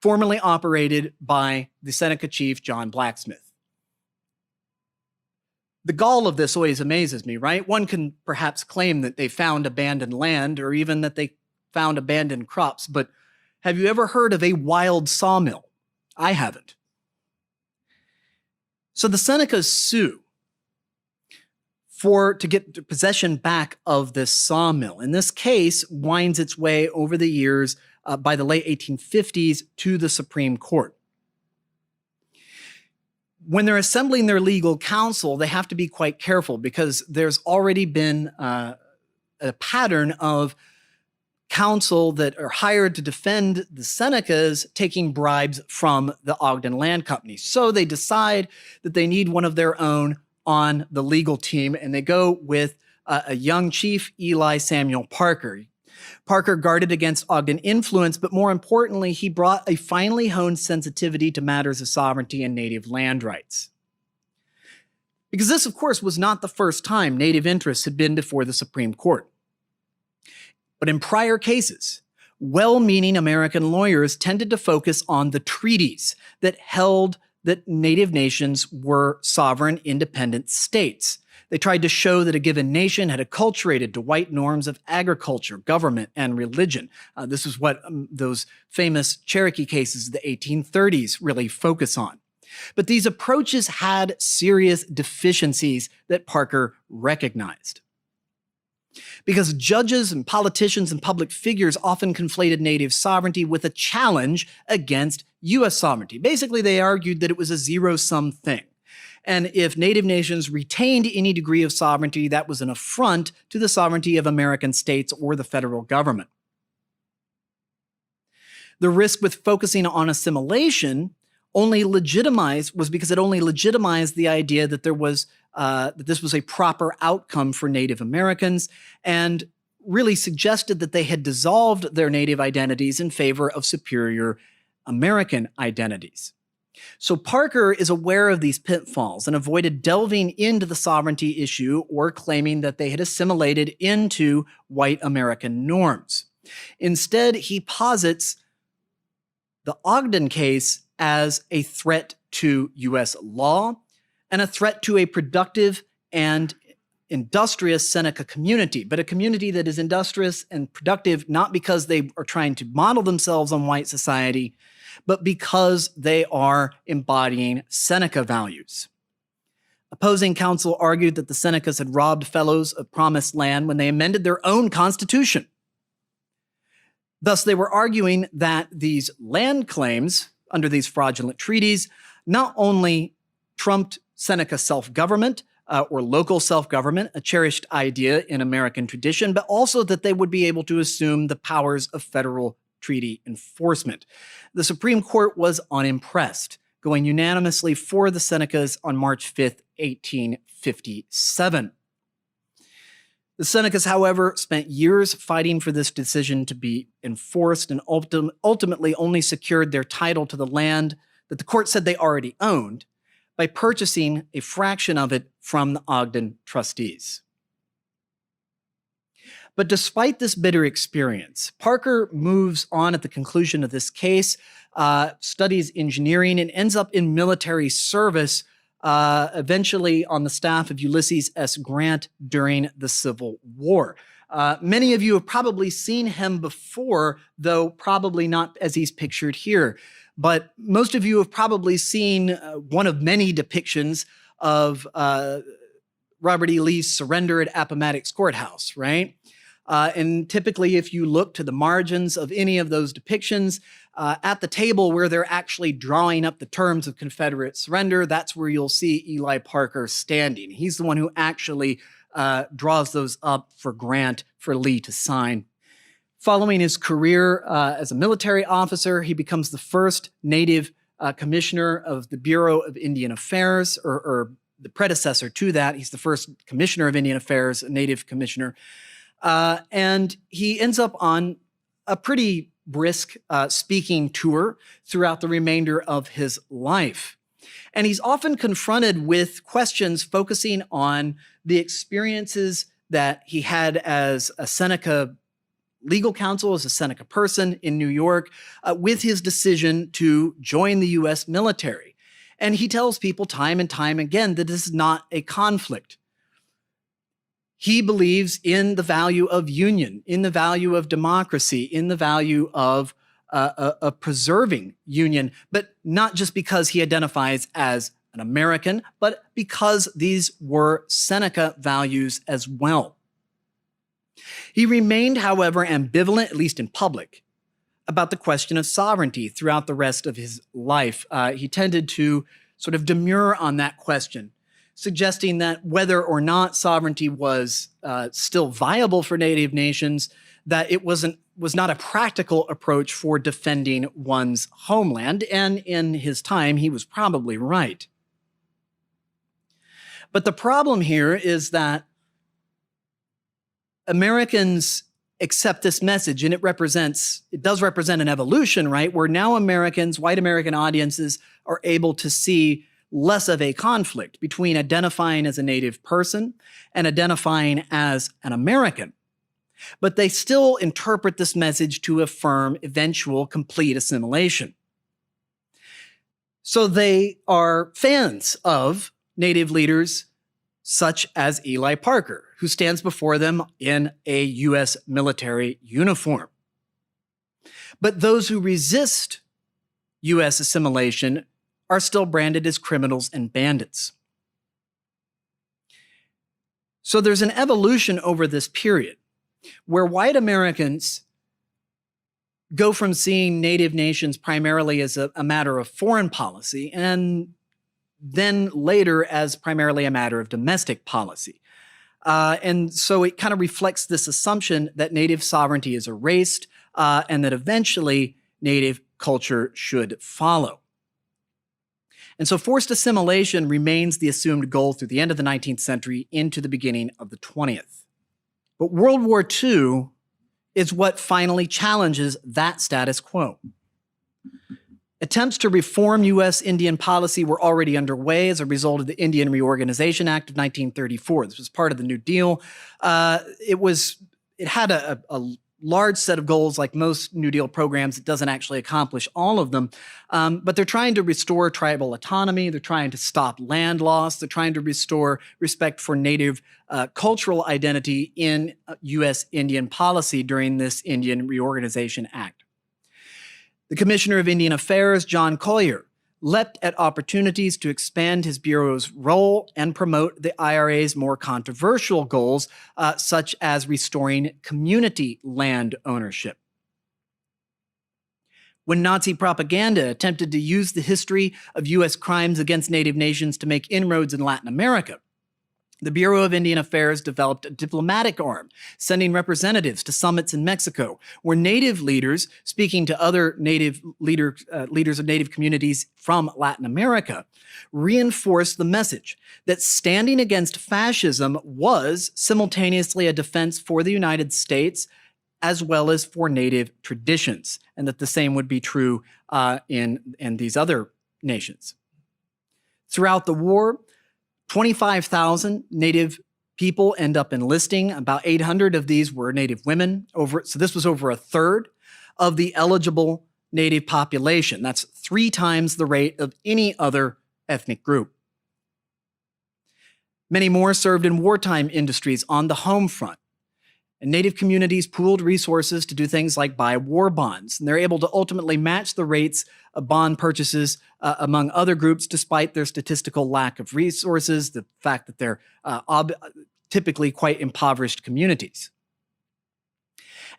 formerly operated by the Seneca chief, John Blacksmith. The gall of this always amazes me, right? One can perhaps claim that they found abandoned land or even that they found abandoned crops, but have you ever heard of a wild sawmill? I haven't. So the Senecas sue to get possession back of this sawmill. And this case winds its way over the years by the late 1850s to the Supreme Court. When they're assembling their legal counsel, they have to be quite careful because there's already been a pattern of counsel that are hired to defend the Senecas taking bribes from the Ogden Land Company. So they decide that they need one of their own on the legal team, and they go with a young chief, Eli Samuel Parker. Parker guarded against Ogden influence, but more importantly, he brought a finely honed sensitivity to matters of sovereignty and native land rights. Because this, of course, was not the first time native interests had been before the Supreme Court. But in prior cases, well-meaning American lawyers tended to focus on the treaties that held that native nations were sovereign, independent states. They tried to show that a given nation had acculturated to white norms of agriculture, government, and religion. This is what those famous Cherokee cases of the 1830s really focus on. But these approaches had serious deficiencies that Parker recognized. Because judges and politicians and public figures often conflated native sovereignty with a challenge against U.S. sovereignty. Basically, they argued that it was a zero-sum thing. And if native nations retained any degree of sovereignty, that was an affront to the sovereignty of American states or the federal government. The risk with focusing on assimilation was because it only legitimized the idea that that this was a proper outcome for Native Americans and really suggested that they had dissolved their native identities in favor of superior American identities. So Parker is aware of these pitfalls and avoided delving into the sovereignty issue or claiming that they had assimilated into white American norms. Instead, he posits the Ogden case as a threat to U.S. law and a threat to a productive and industrious Seneca community, but a community that is industrious and productive not because they are trying to model themselves on white society, but because they are embodying Seneca values. Opposing counsel argued that the Senecas had robbed fellows of promised land when they amended their own constitution. Thus, they were arguing that these land claims under these fraudulent treaties not only trumped Seneca self-government or local self-government, a cherished idea in American tradition, but also that they would be able to assume the powers of federal treaty enforcement. The Supreme Court was unimpressed, going unanimously for the Senecas on March 5th, 1857. The Senecas, however, spent years fighting for this decision to be enforced and ultimately only secured their title to the land that the court said they already owned by purchasing a fraction of it from the Ogden trustees. But despite this bitter experience, Parker moves on at the conclusion of this case, studies engineering, and ends up in military service, eventually on the staff of Ulysses S. Grant during the Civil War. Many of you have probably seen him before, though probably not as he's pictured here. But most of you have probably seen one of many depictions of Robert E. Lee's surrender at Appomattox Courthouse, right? And typically, if you look to the margins of any of those depictions, at the table where they're actually drawing up the terms of Confederate surrender, that's where you'll see Eli Parker standing. He's the one who actually draws those up for Grant for Lee to sign. Following his career as a military officer, he becomes the first Native commissioner of the Bureau of Indian Affairs, or the predecessor to that. He's the first commissioner of Indian Affairs, a Native commissioner. And he ends up on a pretty brisk speaking tour throughout the remainder of his life. And he's often confronted with questions focusing on the experiences that he had as a Seneca legal counsel, as a Seneca person in New York, with his decision to join the US military. And he tells people time and time again that this is not a conflict. He believes in the value of union, in the value of democracy, in the value of preserving union, but not just because he identifies as an American, but because these were Seneca values as well. He remained, however, ambivalent, at least in public, about the question of sovereignty throughout the rest of his life. He tended to sort of demur on that question, suggesting that whether or not sovereignty was still viable for Native nations, that it was not a practical approach for defending one's homeland. And in his time, he was probably right. But the problem here is that Americans accept this message, and it does represent an evolution, right? Where now Americans, white American audiences, are able to see less of a conflict between identifying as a Native person and identifying as an American. But they still interpret this message to affirm eventual complete assimilation. So they are fans of Native leaders such as Eli Parker, who stands before them in a U.S. military uniform. But those who resist U.S. assimilation are still branded as criminals and bandits. So there's an evolution over this period where white Americans go from seeing Native nations primarily as a matter of foreign policy and then later as primarily a matter of domestic policy. And so it kind of reflects this assumption that Native sovereignty is erased and that eventually Native culture should follow. And so forced assimilation remains the assumed goal through the end of the 19th century into the beginning of the 20th. But World War II is what finally challenges that status quo. Attempts to reform U.S. Indian policy were already underway as a result of the Indian Reorganization Act of 1934. This was part of the New Deal. It had a large set of goals, like most New Deal programs. It doesn't actually accomplish all of them, but they're trying to restore tribal autonomy. They're trying to stop land loss. They're trying to restore respect for Native cultural identity in U.S. Indian policy during this Indian Reorganization Act. The Commissioner of Indian Affairs, John Collier, leapt at opportunities to expand his bureau's role and promote the IRA's more controversial goals, such as restoring community land ownership. When Nazi propaganda attempted to use the history of U.S. crimes against Native nations to make inroads in Latin America, the Bureau of Indian Affairs developed a diplomatic arm, sending representatives to summits in Mexico, where Native leaders, speaking to other Native leaders of Native communities from Latin America, reinforced the message that standing against fascism was simultaneously a defense for the United States as well as for Native traditions, and that the same would be true in these other nations. Throughout the war, 25,000 Native people end up enlisting. About 800 of these were Native women. So this was over a third of the eligible Native population. That's 3 times the rate of any other ethnic group. Many more served in wartime industries on the home front. And Native communities pooled resources to do things like buy war bonds. And they're able to ultimately match the rates of bond purchases among other groups, despite their statistical lack of resources, the fact that they're typically quite impoverished communities.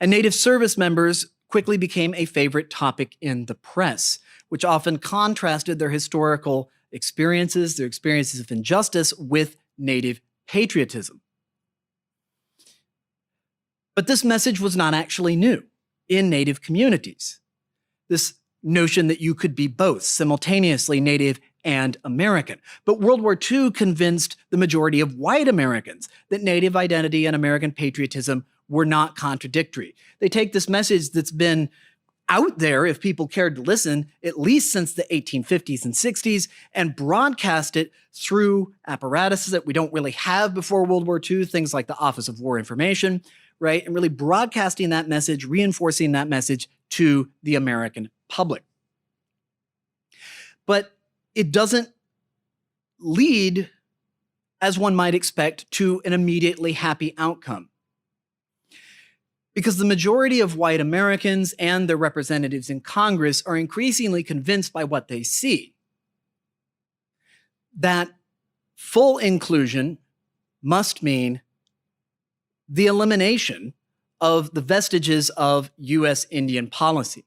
And Native service members quickly became a favorite topic in the press, which often contrasted their historical experiences, their experiences of injustice, with Native patriotism. But this message was not actually new in Native communities. This notion that you could be both, simultaneously Native and American. But World War II convinced the majority of white Americans that Native identity and American patriotism were not contradictory. They take this message that's been out there if people cared to listen, at least since the 1850s and 60s, and broadcast it through apparatuses that we don't really have before World War II, things like the Office of War Information, right? And really broadcasting that message, reinforcing that message to the American public. But it doesn't lead, as one might expect, to an immediately happy outcome. Because the majority of white Americans and their representatives in Congress are increasingly convinced by what they see that full inclusion must mean the elimination of the vestiges of U.S. Indian policy.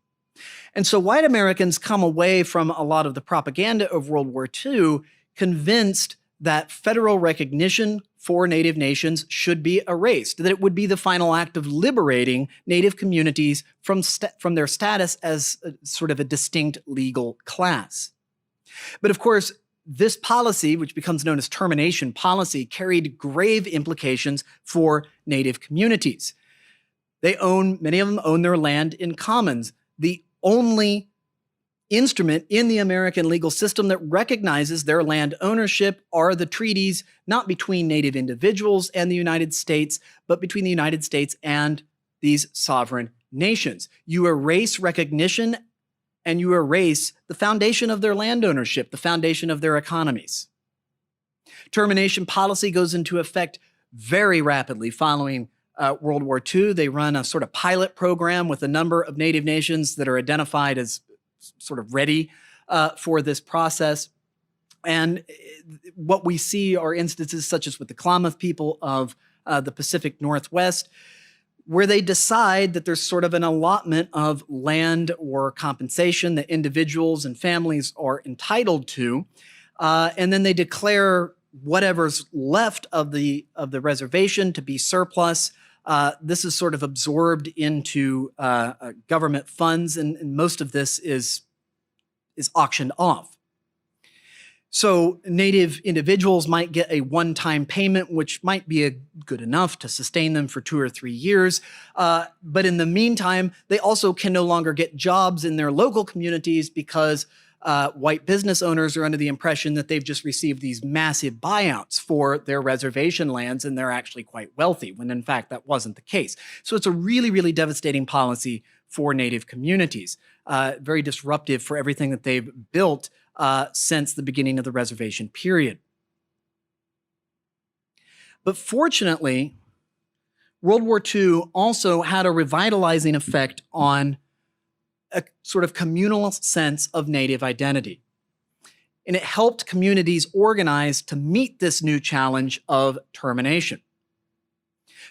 And so white Americans come away from a lot of the propaganda of World War II convinced that federal recognition for Native nations should be erased, that it would be the final act of liberating Native communities from their status as sort of a distinct legal class. But of course, this policy, which becomes known as termination policy, carried grave implications for Native communities. Many of them own their land in commons. The only instrument in the American legal system that recognizes their land ownership are the treaties, not between Native individuals and the United States, but between the United States and these sovereign nations. You erase recognition and you erase the foundation of their land ownership, the foundation of their economies. Termination policy goes into effect very rapidly following World War II. They run a sort of pilot program with a number of Native nations that are identified as sort of ready for this process. And what we see are instances such as with the Klamath people of the Pacific Northwest, where they decide that there's sort of an allotment of land or compensation that individuals and families are entitled to. And then they declare whatever's left of the reservation to be surplus. This is sort of absorbed into government funds, and most of this is auctioned off. So Native individuals might get a one-time payment, which might be good enough to sustain them for 2 or 3 years. But in the meantime, they also can no longer get jobs in their local communities because white business owners are under the impression that they've just received these massive buyouts for their reservation lands and they're actually quite wealthy, when in fact that wasn't the case. So it's a really, really devastating policy for Native communities, very disruptive for everything that they've built since the beginning of the reservation period. But fortunately, World War II also had a revitalizing effect on a sort of communal sense of Native identity. And it helped communities organize to meet this new challenge of termination.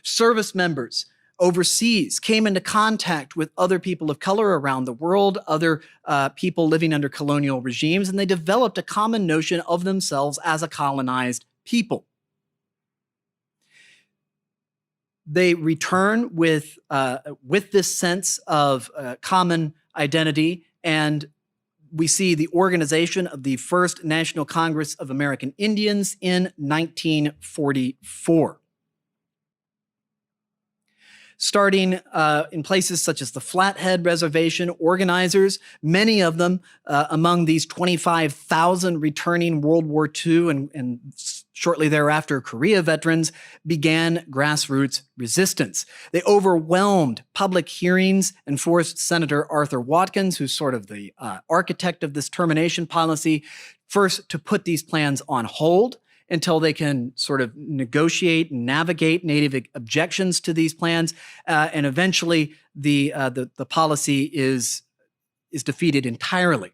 Service members overseas came into contact with other people of color around the world, other people living under colonial regimes, and they developed a common notion of themselves as a colonized people. They return with this sense of common identity, and we see the organization of the First National Congress of American Indians in 1944. Starting in places such as the Flathead Reservation, organizers, many of them among these 25,000 returning World War II and shortly thereafter Korea veterans, began grassroots resistance. They overwhelmed public hearings and forced Senator Arthur Watkins, who's sort of the architect of this termination policy, first to put these plans on hold until they can sort of negotiate and navigate Native objections to these plans, and eventually the policy is defeated entirely.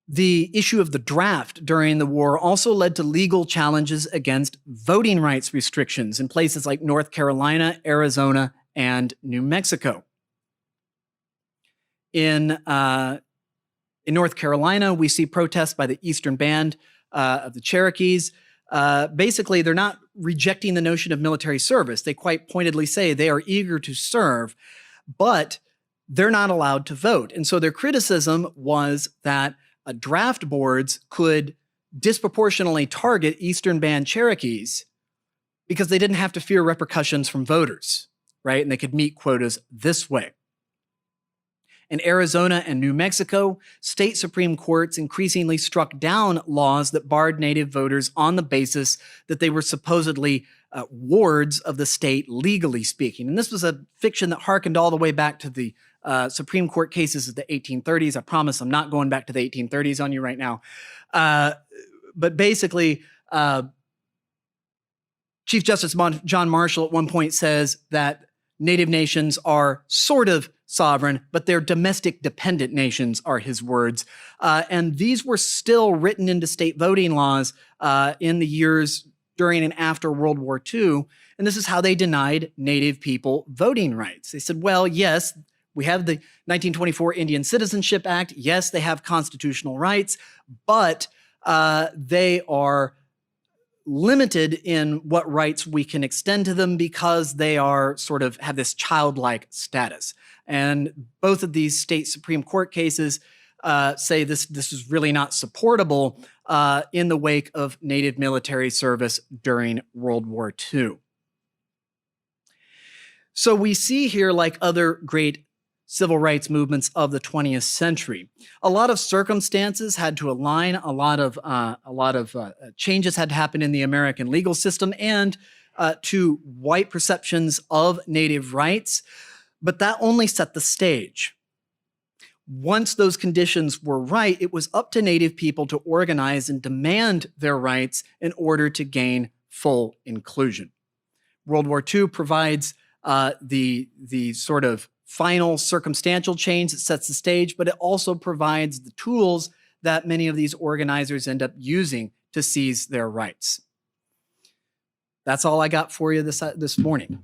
The issue of the draft during the war also led to legal challenges against voting rights restrictions in places like North Carolina, Arizona, and New Mexico. In North Carolina, we see protests by the Eastern Band of the Cherokees. Basically, they're not rejecting the notion of military service. They quite pointedly say they are eager to serve, but they're not allowed to vote. And so their criticism was that draft boards could disproportionately target Eastern Band Cherokees because they didn't have to fear repercussions from voters, right? And they could meet quotas this way. In Arizona and New Mexico, state Supreme Courts increasingly struck down laws that barred Native voters on the basis that they were supposedly wards of the state, legally speaking. And this was a fiction that harkened all the way back to the Supreme Court cases of the 1830s. I promise I'm not going back to the 1830s on you right now. But basically, Chief Justice John Marshall at one point says that Native nations are sort of sovereign, but they're domestic dependent nations, are his words. And these were still written into state voting laws in the years during and after World War II. And this is how they denied Native people voting rights. They said, well, yes, we have the 1924 Indian Citizenship Act. Yes, they have constitutional rights, but they are limited in what rights we can extend to them because they are sort of have this childlike status. And both of these state Supreme Court cases say this is really not supportable in the wake of Native military service during World War II. So we see here, like other great civil rights movements of the 20th century, a lot of circumstances had to align, a lot of changes had to happen in the American legal system and to white perceptions of Native rights, but that only set the stage. Once those conditions were right, it was up to Native people to organize and demand their rights in order to gain full inclusion. World War II provides the sort of final circumstantial change that sets the stage, but it also provides the tools that many of these organizers end up using to seize their rights. That's all I got for you this morning.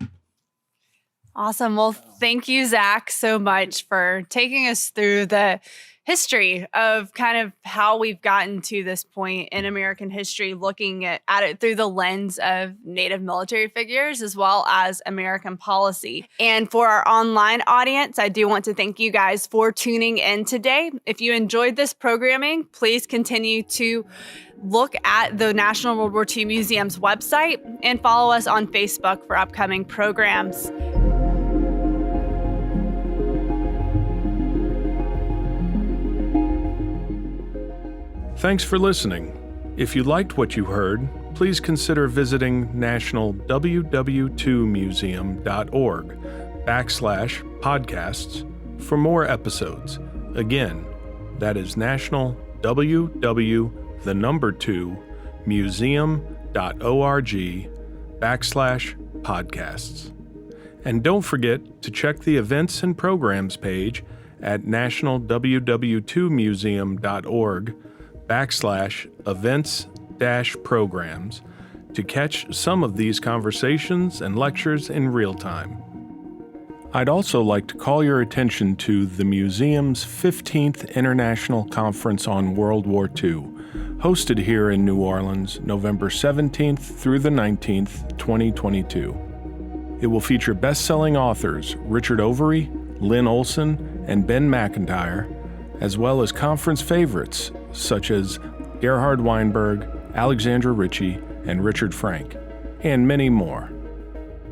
Awesome. Well, thank you, Zach, so much for taking us through the history of kind of how we've gotten to this point in American history, looking at it through the lens of Native military figures as well as American policy. And for our online audience, I do want to thank you guys for tuning in today. If you enjoyed this programming, please continue to look at the National World War II Museum's website and follow us on Facebook for upcoming programs. Thanks for listening. If you liked what you heard, please consider visiting nationalww2museum.org/podcasts for more episodes. Again, that is nationalww2museum.org/podcasts. And don't forget to check the events and programs page at nationalww2museum.org/events-programs to catch some of these conversations and lectures in real time. I'd also like to call your attention to the museum's 15th International Conference on World War II, hosted here in New Orleans, November 17th through the 19th, 2022. It will feature best-selling authors Richard Overy, Lynn Olson, and Ben McIntyre, as well as conference favorites such as Gerhard Weinberg, Alexandra Ritchie, and Richard Frank, and many more.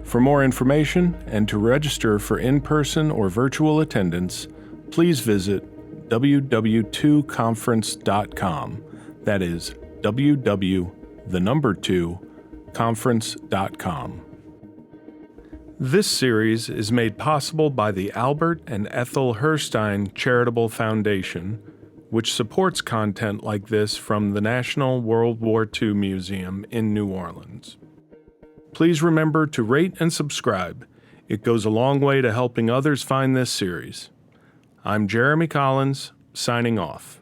For more information and to register for in-person or virtual attendance, please visit www2conference.com. That is www2conference.com. This series is made possible by the Albert and Ethel Herstein Charitable Foundation, which supports content like this from the National World War II Museum in New Orleans. Please remember to rate and subscribe. It goes a long way to helping others find this series. I'm Jeremy Collins, signing off.